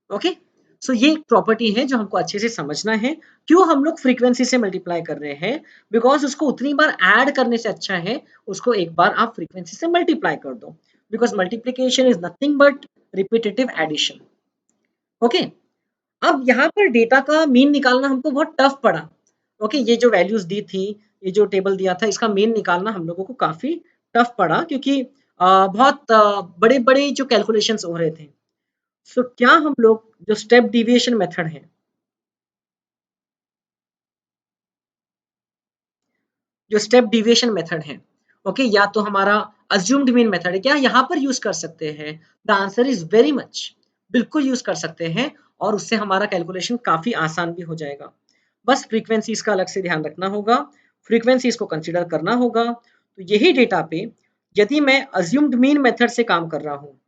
S1: Okay, so ये प्रॉपर्टी है जो हमको अच्छे से समझना है। क्यों हम लोग फ्रीक्वेंसी से मल्टीप्लाई कर रहे हैं, बिकॉज उसको उतनी बार ऐड करने से अच्छा है उसको एक बार आप फ्रीक्वेंसी से मल्टीप्लाई कर दो, because multiplication is nothing but repetitive addition. Okay, अब यहाँ पर डेटा का मीन निकालना हमको बहुत टफ पड़ा। ओके, ये जो वैल्यूज दी थी, ये जो टेबल दिया था, इसका मीन निकालना हम लोगों को काफी टफ पड़ा, क्योंकि बहुत बड़े बड़े जो कैलकुलेशंस हो रहे थे। सो क्या हम लोग जो स्टेप डिविएशन मेथड है, जो स्टेप डिविएशन मेथड है, ओके, या तो हमारा अज्यूम्ड मीन मेथड है, क्या यहाँ पर यूज कर सकते हैं? The answer is very much, बिल्कुल यूज कर सकते हैं, और उससे हमारा कैलकुलेशन काफी आसान भी हो जाएगा। बस फ्रीक्वेंसीज का अलग से ध्यान रखना होगा, फ्रीक्वेंसीज को कंसिडर करना होगा। तो यही डेटा पे यदि मैं अज्यूम्ड मीन मेथड से काम कर रहा हूँ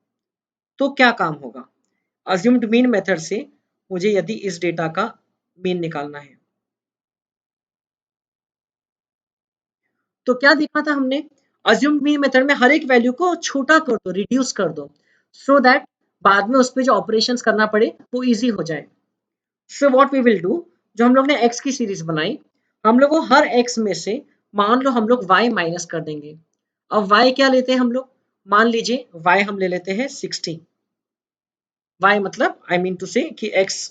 S1: तो क्या काम होगा? अज्यूम्ड मीन मेथड से मुझे यदि इस डेटा का मीन निकालना है तो क्या देखा था हमने, अज्यूम्ड मीन मेथड में हर एक वैल्यू को छोटा कर दो, रिड्यूस कर दो, सो दैट बाद में उस पे जो ऑपरेशंस करना पड़े वो इजी हो जाए। So what we will do, जो हम लोग ने x की सीरीज बनाई, हम लोग वो हर x में से मान लो हम लोग y माइनस कर देंगे। अब y क्या लेते हैं हम लोग, मान लीजिए y हम ले लेते हैं 60, y मतलब आई मीन टू से कि x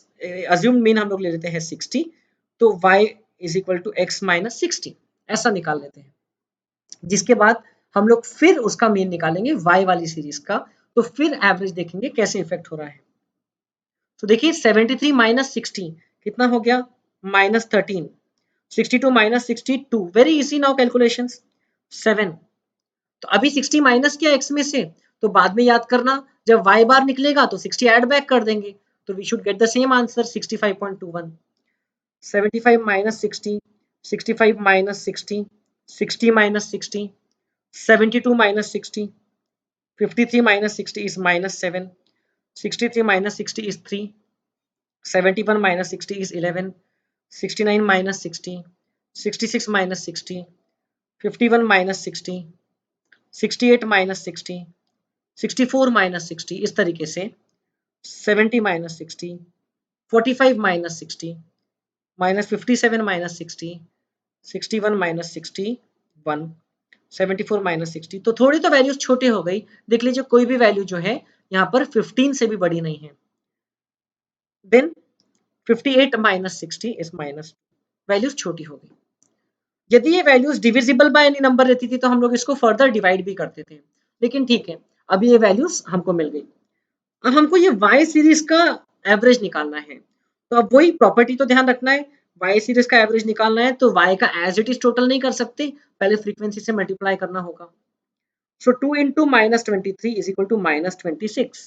S1: अज्यूम मीन हम लोग ले लेते हैं 60, तो y is equal to x minus 60 ऐसा निकाल लेते हैं। जिसके बाद हम लोग फिर उसका मीन निकालेंगे y वाली सीरीज का, तो फिर एवरेज देखेंगे कैसे इफेक्ट हो रहा है। तो देखिए 73 माइनस 60 कितना हो गया, minus 13, 62 minus 62, very easy now calculations, 7। तो अभी 60 माइनस किया x में से, तो बाद में याद करना जब y बार निकलेगा तो 60 ऐड बैक कर देंगे, तो we should get the same answer 65.21। 75 minus 60, 65 minus 60, 60 minus 60, 72 minus 60, 53 minus 60 is minus 7, 63 minus 60 is 3, 71 minus 60 is 11, 69 minus 60, 66 minus 60, 51 minus 60, 68 minus 60, 64 minus 60, इस तरीके से 70 minus 60, 45 minus 60, minus 57 minus 60, 61 minus 61, 74 minus 60, तो थोड़ी तो वैल्यूज छोटे हो गई। देख लीजिए कोई भी वैल्यू जो है यहाँ पर 15 से भी बड़ी नहीं है। Then 58 minus 60 is minus, values छोटी हो गई। यदि ये values divisible by any number रहती थी तो हम लोग इसको फर्दर डिवाइड भी करते थे, लेकिन ठीक है अभी ये वैल्यूज हमको मिल गई। अब हमको ये y सीरीज का एवरेज निकालना है, तो अब वही प्रॉपर्टी तो ध्यान रखना है, y सीरीज का एवरेज निकालना है तो y का एज इट इज टोटल नहीं कर सकते, पहले फ्रीक्वेंसी से मल्टीप्लाई करना होगा। So 2 into minus 23 is equal to minus 26,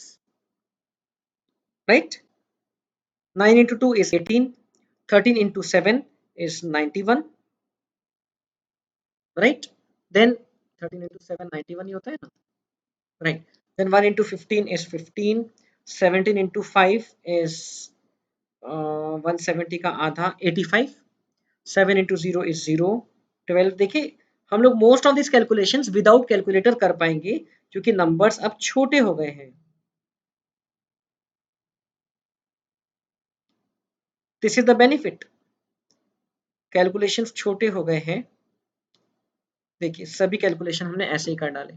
S1: right? 9 into 2 is 18, 13 into 7 is 91, right? Then 13 into 7 91 ही होता है ना, right? Then 1 into 15 is 15, 17 into 5 is 170 का आधा 85, 7 into 0 is 0, 12। देखिए हम लोग most of this calculations without calculator कर पाएंगे क्योंकि नंबर्स अब छोटे हो गए हैं। This is the benefit, calculations छोटे हो गए हैं। देखिए सभी कैलकुलेशन हमने ऐसे ही कर डाले।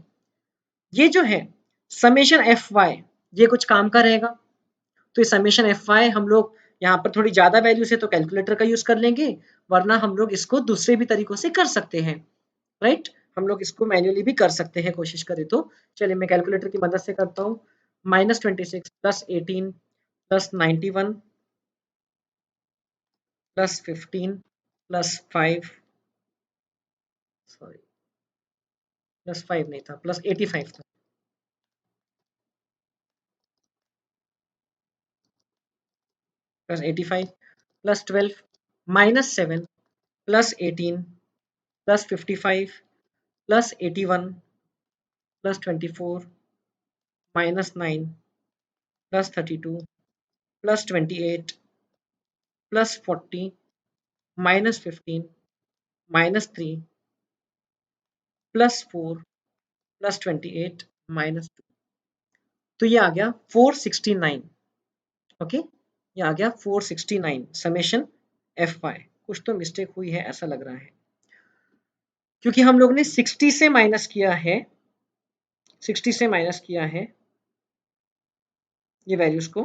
S1: ये जो है समेशन एफ वाई, ये कुछ काम का रहेगा, तो ये समेशन एफ वाई हम लोग यहाँ पर थोड़ी ज्यादा वैल्यू से तो कैलकुलेटर का यूज कर लेंगे, वरना हम लोग इसको दूसरे भी तरीकों से कर सकते हैं, राइट? हम लोग इसको मैन्युअली भी कर सकते हैं कोशिश करें तो। चलिए मैं कैलकुलेटर की मदद से करता हूँ। -26 plus 18 plus 91 plus 15 plus 5, sorry plus 5 नहीं था, प्लस 85 था, plus 85 plus 12 minus 7 plus 18 plus 55 plus 81 plus 24 minus 9 plus 32 plus 28 plus 40 minus 15 minus 3 plus 4 plus 28 minus 2, तो ये आ गया 469। ओके, ये आ गया 469 समेशन एफ वाई। कुछ तो मिस्टेक हुई है ऐसा लग रहा है, क्योंकि हम लोग ने 60 से माइनस किया है, 60 से माइनस किया है ये वैल्यूज को,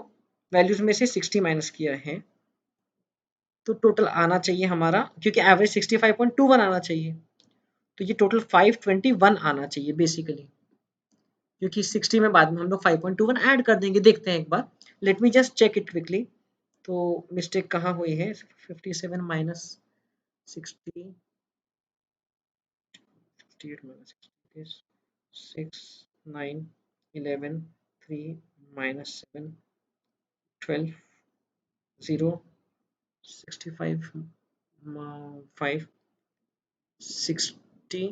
S1: वैल्यूज में से 60 माइनस किया है, तो टोटल आना चाहिए हमारा, क्योंकि एवरेज 65.21 आना चाहिए, तो ये टोटल 521 आना चाहिए बेसिकली, क्योंकि 60 में बाद में हम लोग 5.21 ऐड कर देंगे। देखते हैं एक बार, let me just check it quickly. तो मिस्टेक कहाँ हुई है, 57 माइनस 60, 68 माइनस 60, 6 9 11 3 माइनस 7 12 0 65 5 60,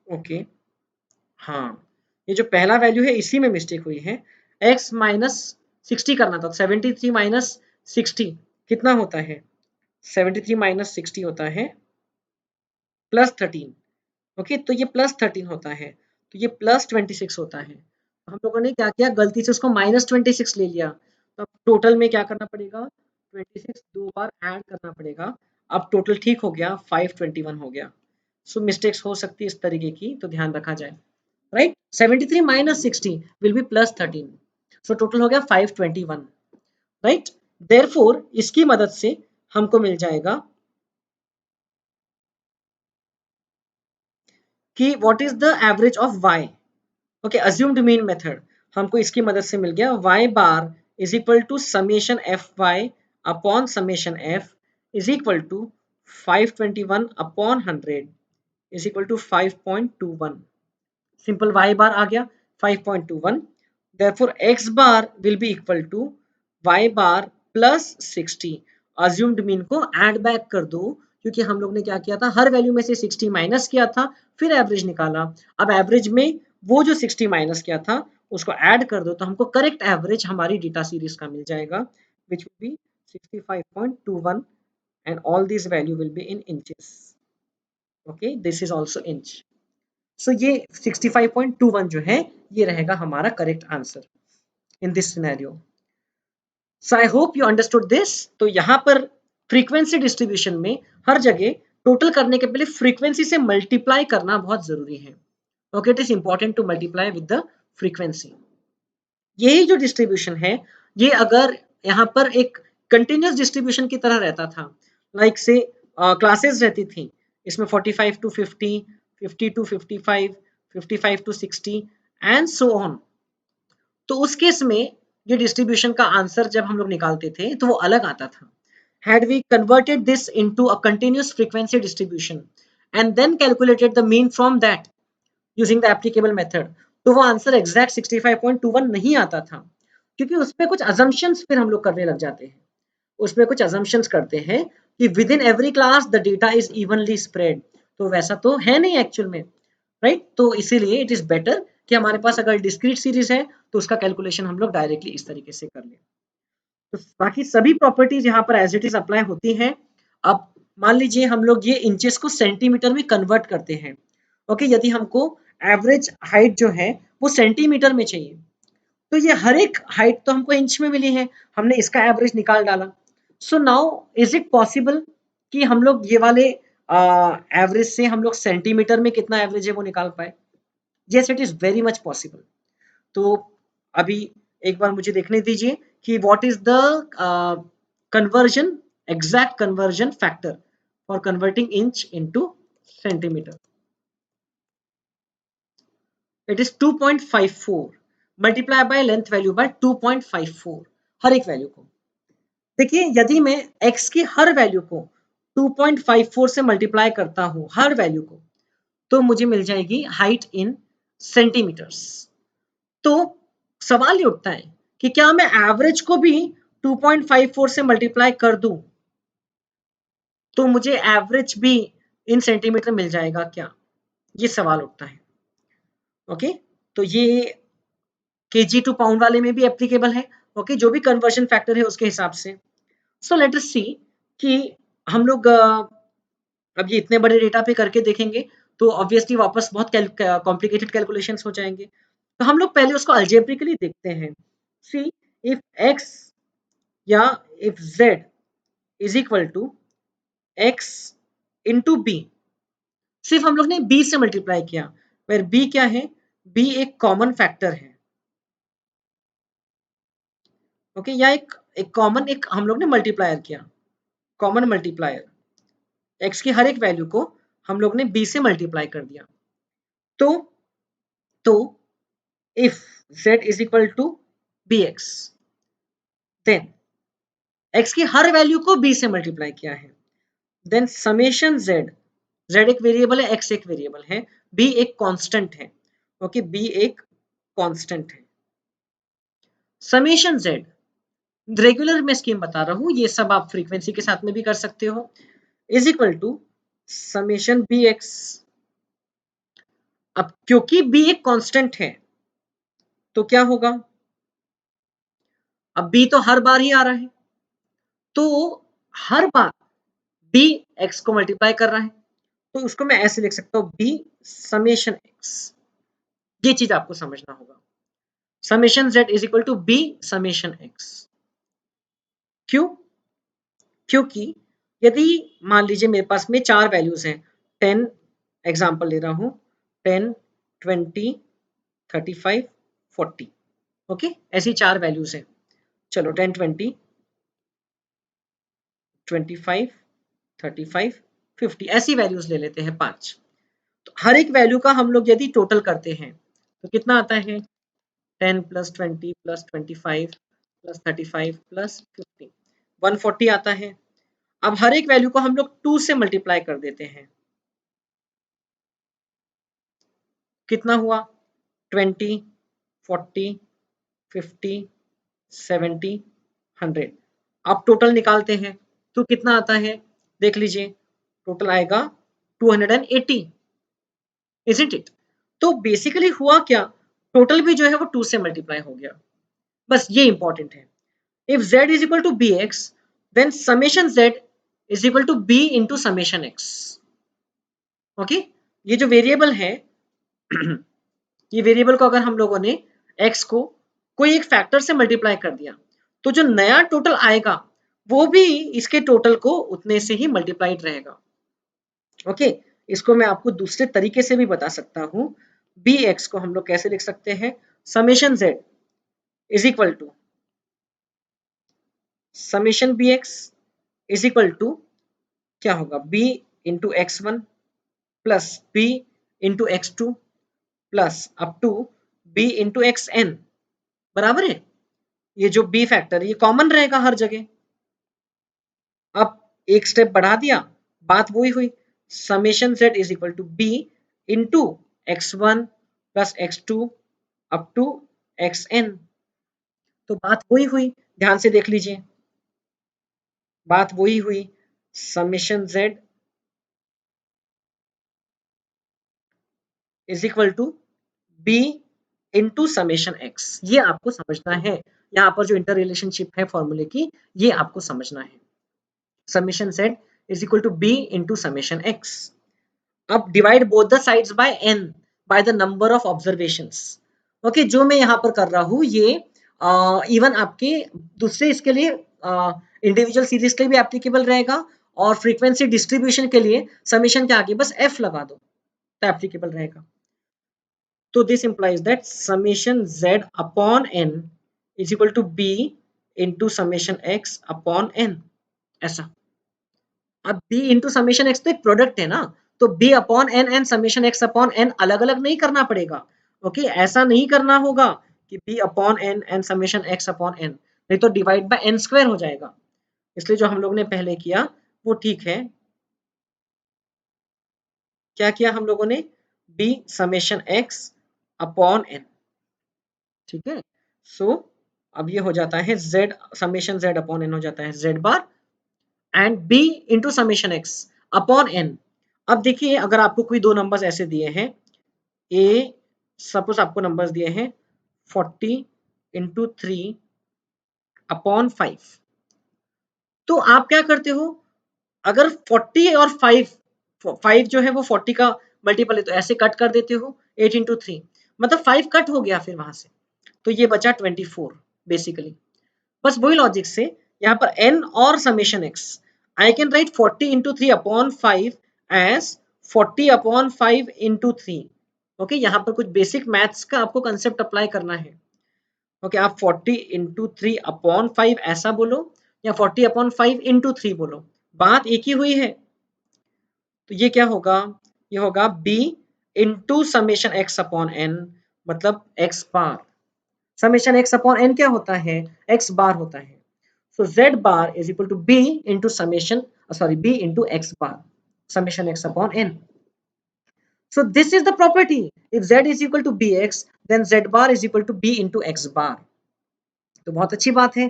S1: ओके हाँ, ये जो पहला वैल्यू है इसी में मिस्टेक हुई है, x माइनस 60 करना था, 73 माइनस 60 कितना होता है, 73 माइनस 60 होता है प्लस 13, ओके तो ये प्लस 13 होता है, तो ये प्लस 26 होता है। हम लोगों ने क्या किया, गलती से उसको -26 ले लिया, तो अब टोटल में क्या करना पड़ेगा, 26 दो बार ऐड करना पड़ेगा। अब टोटल ठीक हो गया, 521 हो गया। सो मिस्टेक्स हो सकती है इस तरीके की, तो ध्यान रखा जाए। Right, 73 minus 60 will be plus 13, so total हो गया 521। राइट, देयरफॉर इसकी मदद से हमको मिल जाएगा कि what is the average of y। Okay, assumed mean method हमको इसकी मदद से मिल गया, y bar is equal to summation f y upon summation f is equal to 521 upon 100 is equal to 5.21। Simple y bar आ गया 5.21, therefore x bar will be equal to y bar plus 60। Assumed mean को ऐड बैक कर दो, क्योंकि हम लोग ने क्या किया था, हर वैल्यू में से 60 माइनस किया था, फिर एवरेज निकाला। अब एवरेज में वो जो 60 माइनस किया था उसको ऐड कर दो, तो हमको करेक्ट एवरेज हमारी डेटा सीरीज का मिल जाएगा, which will be 65.21 and all these value will be in inches. Okay, this is also inch. सो ये 65.21 जो है ये रहेगा हमारा correct answer in this scenario. So I hope you understood this. तो यहाँ पर फ्रीक्वेंसी डिस्ट्रीब्यूशन में हर जगह टोटल करने के पहले फ्रीक्वेंसी से मल्टीप्लाई करना बहुत जरूरी है। Okay, it is important to multiply with the frequency. यही जो डिस्ट्रीब्यूशन है, ये अगर यहाँ पर एक कंटिन्यूस डिस्ट्रीब्यूशन की तरह रहता था, लाइक से क्लासेस रहती थी, इसमें 45 to 50, 50 to 55, 55 to 60 and so on, तो उस केस में ये डिस्ट्रीब्यूशन का आंसर जब हम लोग निकालते थे तो वो अलग आता था। Had we converted this into a continuous frequency distribution and then calculated the mean from that using the applicable method, तो वो आंसर एग्जैक्ट 65.21 नहीं आता था, क्योंकि उसमें कुछ assumptions फिर हम लोग करने लग जाते हैं। उसमें कुछ assumptions करते हैं कि with in every class the data is evenly spread, तो वैसा तो है नहीं एक्चुअल में। राइट, तो इसीलिए इट इज बेटर कि हमारे पास अगर डिस्क्रीट सीरीज है तो उसका कैलकुलेशन हम लोग डायरेक्टली इस तरीके से कर लें। तो बाकी सभी प्रॉपर्टीज यहाँ पर एज इट इज अप्लाई होती हैं। अब मान लीजिए हम लोग ये इंचेस को सेंटीमीटर में कन्वर्ट करते हैं। ओके, यदि हमको एवरेज हाइट जो है वो सेंटीमीटर में चाहिए, तो ये हर एक हाइट तो हमको इंच में मिली है, हमने इसका एवरेज निकाल डाला। So now is it possible कि हम लोग ये वाले एवरेज से हम लोग सेंटीमीटर में कितना एवरेज है वो निकाल पाए? Yes, it is very much possible. तो अभी एक बार मुझे देखने दीजिए कि what is the conversion, exact conversion factor for converting inch into centimetre. It is 2.54 multiply by length value by 2.54 हर एक वैल्यू को। देखिए, यदि मैं x की हर वैल्यू को 2.54 से मल्टीप्लाई करता हूं, हर वैल्यू को, तो मुझे मिल जाएगी हाइट इन सेंटीमीटर्स। तो सवाल ये उठता है कि क्या मैं एवरेज को भी 2.54 से मल्टीप्लाई कर दूं तो मुझे एवरेज भी इन सेंटीमीटर मिल जाएगा क्या? ये सवाल उठता है। ओके, तो ये केजी टू पाउंड वाले में भी एप्लीकेबल है। ओके, जो भी कन्वर्जन फैक्टर है उसके हिसाब से। सो लेट अस सी कि हम लोग अब ये इतने बड़े डेटा पे करके देखेंगे तो ऑब्वियसली वापस बहुत कॉम्प्लिकेटेड कैलकुलेशंस हो जाएंगे। तो हम लोग पहले उसको अल्जेब्रिकली देखते हैं। सी, इफ x या if z is equal to x into b, सिर्फ हम लोग ने b से मल्टीप्लाई किया, फिर b क्या है, b एक कॉमन फैक्टर है। ओके, या एक कॉमन, एक हम लोग ने मल्टीप्लायर किया, कॉमन मल्टीप्लायर, x की हर एक वैल्यू को हम लोग ने b से मल्टीप्लाई कर दिया। तो if z is equal to bx, then x की हर वैल्यू को b से मल्टीप्लाई किया है, देन समेशन z, z एक वेरिएबल है, x एक वेरिएबल है, b एक कांस्टेंट है। ओके, b एक कांस्टेंट है। समेशन z, रेगुलर में स्कीम बता रहा हूं, ये सब आप फ्रीक्वेंसी के साथ में भी कर सकते हो, is equal to summation bx। अब क्योंकि b एक कांस्टेंट है तो क्या होगा, अब b तो हर बार ही आ रहा है, तो हर बार b x को मल्टीप्लाई कर रहा है, तो उसको मैं ऐसे लिख सकता हूं b समेशन x। ये चीज आपको समझना होगा, summation z is equal to b summation x। क्यों? क्योंकि यदि मान लीजिए मेरे पास में 4 वैल्यूज़ हैं, 10 एग्ज़ाम्पल ले रहा हूँ, 10, 20, 35, 40 ओके, ऐसी 4 वैल्यूज़ हैं। चलो 10, 20, 25, 35, 50 ऐसी वैल्यूज़ ले लेते हैं 5। तो हर एक वैल्यू का हम लोग यदि टोटल करते हैं तो कितना आता है? 10 प्लस 20 प्लस 25 प्लस 35 प्लस 50 140 आता है। अब हर एक वैल्यू को हम लोग 2 से मल्टीप्लाई कर देते हैं। कितना हुआ? 20, 40, 50, 70, 100। अब टोटल निकालते हैं तो कितना आता है? देख लीजिए, टोटल आएगा 280, इजंट इट? तो बेसिकली हुआ क्या, टोटल भी जो है वो 2 से मल्टीप्लाई हो गया। बस ये इंपॉर्टेंट है। If z is equal to bx then summation z is equal to b into summation x। Okay, ये जो वेरिएबल है ये वेरिएबल को अगर हम लोगों ने x को कोई एक फैक्टर से मल्टीप्लाई कर दिया तो जो नया टोटल आएगा वो भी इसके टोटल को उतने से ही मल्टीप्लाइड रहेगा। ओके, इसको मैं आपको दूसरे तरीके से भी बता सकता हूं। bx को हम लोग कैसे लिख सकते हैं? Summation z is equal to summation bx is equal to क्या होगा? b into x1 plus b into x2 plus up to b into xn बराबर है। ये जो b फैक्टर है ये कॉमन रहेगा हर जगह। अब एक स्टेप बढ़ा दिया, बात वही हुई, summation z is equal to b into x1 plus x2 up to xn। तो बात वही हुई, ध्यान से देख लीजिए, बात वही हुई, summation z is equal to b into summation x। ये आपको समझना है, यहाँ पर जो इंटर रिलेशनशिप है फॉर्मूले की ये आपको समझना है। Summation z is equal to b into summation x। अब divide both the sides by n by the number of observations. Okay, जो मैं यहाँ पर कर रहा हूँ ये इवन आपके दूसरे इसके लिए इंडिविजुअल सीरीज के लिए भी एप्लीकेबल रहेगा और फ्रीक्वेंसी डिस्ट्रीब्यूशन के लिए समेशन के आगे बस f लगा दो तो एप्लीकेबल रहेगा। तो this implies that summation z upon n is equal to b into summation x upon n। ऐसा, अब b into summation x तो एक प्रोडक्ट है ना, तो b upon n and summation x upon n अलग अलग नहीं करना पड़ेगा। ओके, ऐसा नहीं करना होगा कि b upon n and summation x upon n, नहीं तो डिवाइड बाय n स्क्वायर हो जाएगा। इसलिए जो हम लोग ने पहले किया वो ठीक है। क्या किया हम लोगों ने? b summation x upon n, ठीक है। सो अब ये हो जाता है z summation z upon n हो जाता है z bar and b into summation x upon n। अब देखिए अगर आपको कोई दो नंबर्स ऐसे दिए हैं, a सपोज आपको नंबर्स दिए हैं 40 इंटू 3 अपॉन 5, तो आप क्या करते हो? अगर 40 और 5 जो है वो 40 का मल्टीपल है तो ऐसे कट कर देते हो 8 इंटू 3, मतलब 5 कट हो गया फिर वहां से, तो ये बचा 24 बेसिकली। बस वही लॉजिक से यहाँ पर n और summation x, I can write 40 into 3 upon 5 as 40 upon 5 into 3। Okay, यहाँ पर कुछ बेसिक मैथ्स का आपको कंसेप्ट अप्लाई करना है। ओके, आप 40 इंटू 3 अपॉन 5 ऐसा बोलो या 40 अपॉन 5 इंटू 3 बोलो, बात एक ही हुई है। तो ये क्या होगा? ये होगा b into summation x upon n, मतलब x बार। समेशन x अपॉन n क्या होता है? x बार होता है। So z bar is equal to b into summation, b into x bar, summation x upon n. So this is the property. If z is equal to bx, then z bar is equal to b into x bar. तो बहुत अच्छी बात है।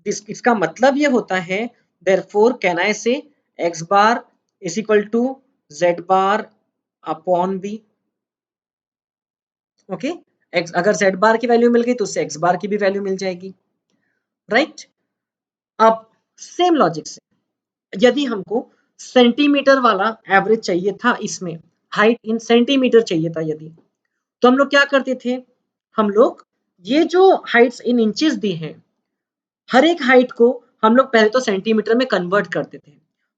S1: इसका मतलब ये होता है therefore can I say x bar is equal to z bar upon b. Okay, x अगर z bar की वैल्यू मिल गई तो उससे x bar की भी वैल्यू मिल जाएगी, राइट? अब सेम लॉजिक से यदि हमको सेंटीमीटर वाला एवरेज चाहिए था, इसमें हाइट इन सेंटीमीटर चाहिए था यदि, तो हम लोग क्या करते थे? हम लोग ये जो हाइट्स इन इंचेस दी हैं, हर एक हाइट को हम लोग पहले तो सेंटीमीटर में कन्वर्ट करते थे.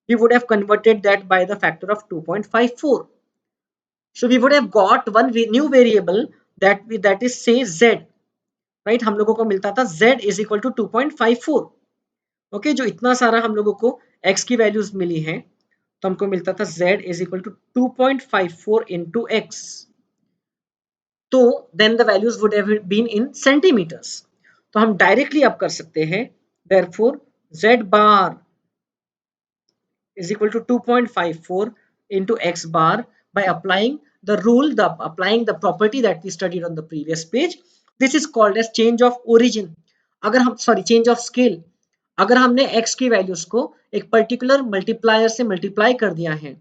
S1: We would have converted that by the factor of 2.54. So we would have got one new variable that is say z, right? हम लोगों को मिलता था z is equal to 2.54. Okay, जो इतना सारा हम लोगों को x की वैल्यूज मिली हैं, तो हमको मिलता था z is equal to 2.54 into x. तो then the values would have been in centimeters. तो हम डायरेक्टली अब कर सकते हैं, therefore z bar is equal to 2.54 into x bar by applying the rule, applying the property that we studied on the previous page. This is called as change of origin. अगर हम change of scale, अगर हमने x की वैल्यूज को एक पर्टिकुलर मल्टीप्लायर से मल्टीप्लाई कर दिया है,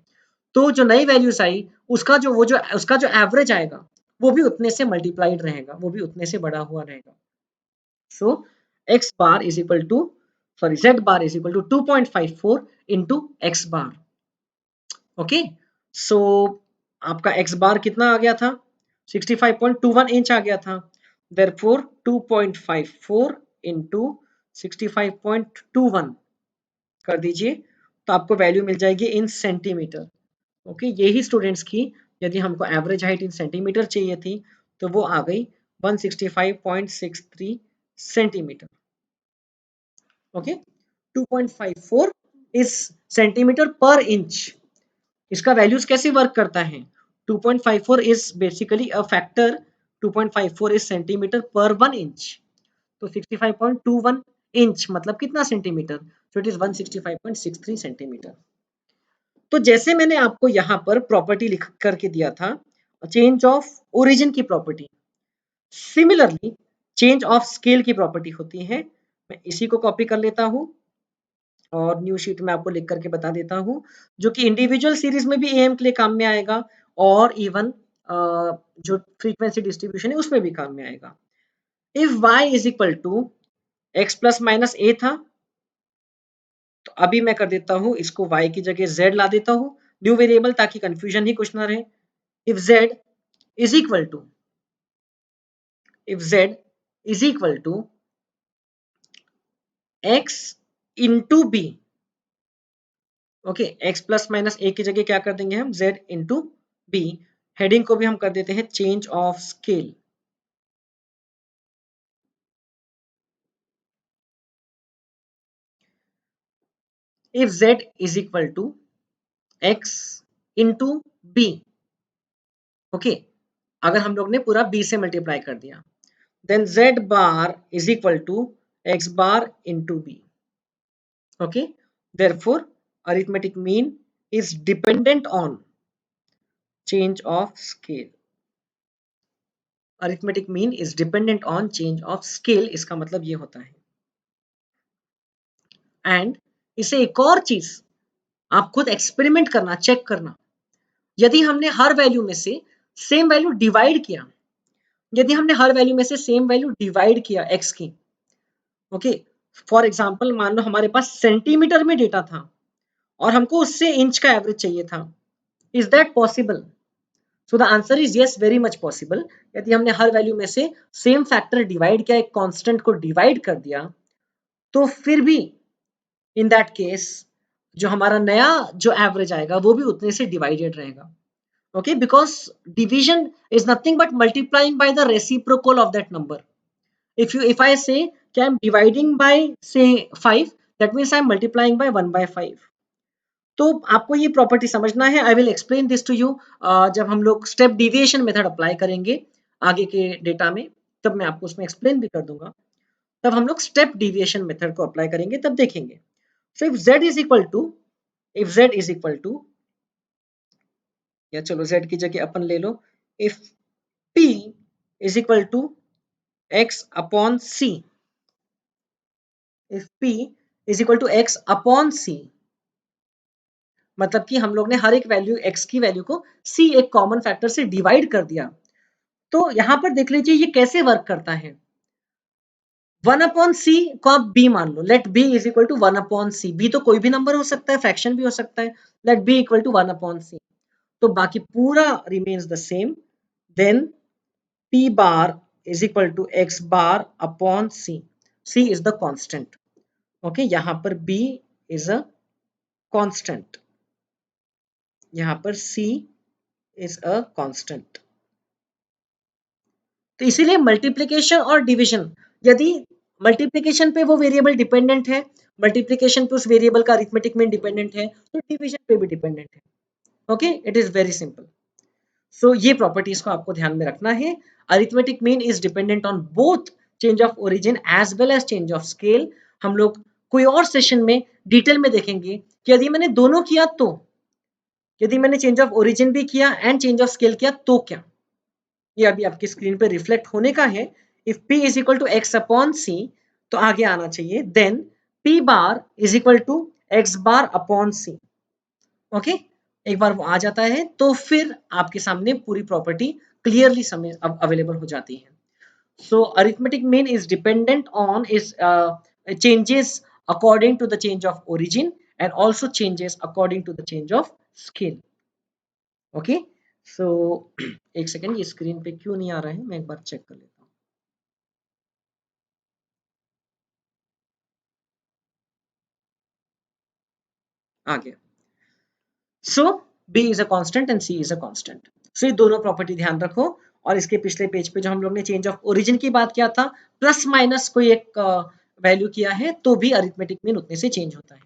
S1: तो जो नई वैल्यूज आई उसका जो एवरेज आएगा वो भी उतने से मल्टीप्लाइड रहेगा, वो भी उतने से बड़ा हुआ रहेगा. So x bar is equal to z bar is equal to 2.54 into x bar. Okay, सो आपका x बार कितना आ गया था, 65.21 इंच आ गया था. therefore 2.54 into 65.21 कर दीजिए, तो आपको वैल्यू मिल जाएगी इन सेंटीमीटर. ओके, यही स्टूडेंट्स की यदि हमको एवरेज हाइट इन सेंटीमीटर चाहिए थी तो वो आ गई 165.63 सेंटीमीटर. ओके, 2.54 इज सेंटीमीटर पर इंच. इसका वैल्यूज कैसे वर्क करता है, 2.54 is basically a factor, 2.54 is centimetre पर 1 इंच. तो 65.21 इंच मतलब कितना centimetre, so it is 165.63 centimetre. तो जैसे मैंने आपको यहाँ पर प्रॉपर्टी लिख करके दिया था, चेंज ऑफ ओरिजिन की property, similarly change of scale की प्रॉपर्टी होती है. मैं इसी को कॉपी कर लेता हूँ और न्यू शीट में आपको लिख करके बता देता हूँ, जो कि इंडिविजुअल सीरीज में भी एम के लिए काम में आएगा और इवन जो फ्रीक्वेंसी डिस्ट्रीब्यूशन है उसमें भी काम में आएगा. If y is equal to x plus minus a था, तो अभी मैं कर देता हूँ इसको y की जगह z ला देता हूँ, न्यू वेरिएबल, ताकि कंफ्यूजन ही कुछ ना रहे. If z is equal to x into B. Okay, x plus minus a की जगह क्या कर देंगे हम, z इंटू बी. हेडिंग को भी हम कर देते हैं change of scale. If z is equal to x into B. Okay, अगर हम लोग ने पूरा b से मल्टीप्लाई कर दिया, then z bar is equal to x bar into B. Okay, therefore arithmetic mean is dependent on change of scale. Arithmetic mean is dependent on change of scale, इसका मतलब ये होता है. एंड इसे एक और चीज आप खुद एक्सपेरिमेंट करना, चेक करना, यदि हमने हर वैल्यू में से सेम वैल्यू डिवाइड किया, यदि हमने हर वैल्यू में से सेम वैल्यू डिवाइड किया x की, ओके, फॉर एग्जांपल मान लो हमारे पास सेंटीमीटर में डेटा था और हमको उससे इंच का एवरेज चाहिए था, is that possible? So the answer is yes, very much possible. यदि हमने हर वैल्यू में से सेम फैक्टर डिवाइड किया, एक कांस्टेंट को डिवाइड कर दिया, तो फिर भी इन दैट केस जो हमारा नया जो एवरेज आएगा वो भी उतने से डिवाइडेड रहेगा. Okay, because division is nothing but multiplying by the reciprocal of that number. If I say I'm dividing by say 5, that means I'm multiplying by 1 by 5. तो आपको ये प्रॉपर्टी समझना है. I will explain this to you जब हम लोग स्टेप डिविएशन मेथड अप्लाई करेंगे आगे के डेटा में, तब मैं आपको उसमें एक्सप्लेन भी कर दूंगा. तब हम लोग स्टेप डिविएशन मेथड को अप्लाई करेंगे, तब देखेंगे. So if z is equal to या चलो z की जगह अपन ले लो, if p is equal to x upon c, if p is equal to x upon c, मतलब कि हम लोग ने हर एक वैल्यू x की वैल्यू को c एक कॉमन फैक्टर से डिवाइड कर दिया. तो यहां पर देख लीजिए ये कैसे वर्क करता है. 1 अपॉन c को आप b मान लो, let b is equal to 1 upon c. b तो कोई भी नंबर हो सकता है, फ्रैक्शन भी हो सकता है. Let b equal to 1 upon c, तो बाकी पूरा remains the same. Then p bar is equal to x bar upon c. c is the constant. Okay, यहाँ पर b इज अ कांस्टेंट, यहाँ पर c इज अ कांस्टेंट। तो इसीलिए मल्टीप्लिकेशन और डिवीजन, यदि मल्टीप्लिकेशन पे वो वेरिएबल डिपेंडेंट है, मल्टीप्लिकेशन पे उस वेरिएबल का अरिथमेटिक मीन डिपेंडेंट है, तो डिवीजन पे भी डिपेंडेंट है। Okay, it is very simple. So ये प्रॉपर्टीज को आपको ध्यान में रखना है। Arithmetic mean is dependent on both change of origin as well as change of scale. हम लोग कोई और सेशन में डिटेल में देखेंगे कि यदि मैंने दोनों किया तो, यदि मैंने चेंज ऑफ ओरिजिन भी किया एंड चेंज ऑफ स्केल किया तो क्या। ये अभी आपकी स्क्रीन पे रिफ्लेक्ट होने का है। If p is equal to x upon c, तो आगे आना चाहिए then p bar is equal to x bar upon c. Okay, एक बार वो आ जाता है तो फिर आपके सामने पूरी प्रॉपर्टी क्लियरली समय अवेलेबल हो जाती है। So arithmetic mean is dependent on is changes according to the change of origin and also changes according to the change of scale. Okay, so एक सेकेंड, ये स्क्रीन पे क्यों नहीं आ रहा है, मैं एक बार चेक कर लेता हूँ। आ गया। So b is a constant and c is a constant. So ये दोनों प्रॉपर्टी ध्यान रखो। और इसके पिछले पेज पे जो हम लोग ने चेंज ऑफ ओरिजिन की बात किया था, प्लस माइनस कोई एक वैल्यू किया है तो भी अरिथमेटिक मीन उतने से चेंज होता है।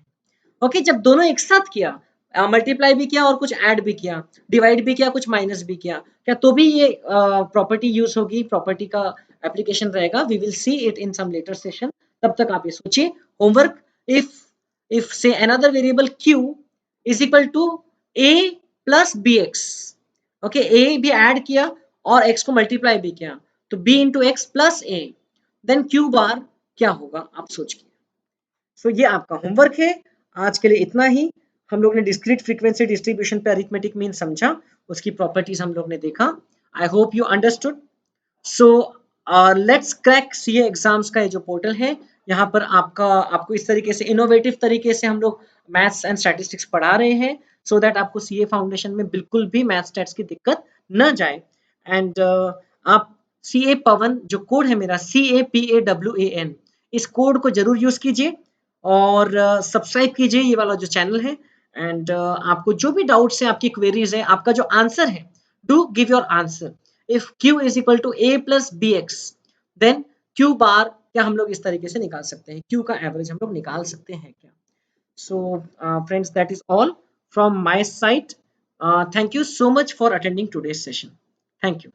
S1: ओके, जब दोनों एक साथ किया, मल्टीप्लाई भी किया और कुछ ऐड भी किया, डिवाइड भी किया, कुछ माइनस भी किया, क्या तो भी ये प्रॉपर्टी यूज होगी, प्रॉपर्टी का एप्लीकेशन रहेगा। We will see it in some later session. तब तक आप ये सोचिए homework. If if say another variable q is equal to a plus B X, okay, a भी ऐड किया और x को मल्टीप्लाई भी किया, तो b into X plus a, then q bar क्या होगा आप सोचिए। सो ये आपका होमवर्क है। आज के लिए इतना ही। हम लोग ने डिस्क्रीट फ्रीक्वेंसी डिस्ट्रीब्यूशन पे अरिथमेटिक मीन समझा, उसकी प्रॉपर्टीज हम लोग ने देखा। I hope you understood. So let's crack CA exams का ये जो पोर्टल है, यहाँ पर आपको इस तरीके से इनोवेटिव तरीके से हम लोग मैथ्स एंड स्टैटिस्टिक्स पढ़ा रहे हैं, सो दैट आपको सीए फाउंडेशन में बिल्कुल भी मैथ्स स्टैट्स की दिक्कत न जाए। एंड आप सी ए पवन, जो कोड है मेरा CAPAWAN, इस कोड को जरूर यूज कीजिए और सब्सक्राइब कीजिए ये वाला जो चैनल है। एंड आपको जो भी डाउट्स है, आपकी क्वेरीज है, आपका जो आंसर है, do give your answer. If q is equal to a plus bx, then q bar क्या हम लोग इस तरीके से निकाल सकते हैं, q का एवरेज हम लोग निकाल सकते हैं क्या। So friends, that is all from my side. Thank you so much for attending today's session. Thank you.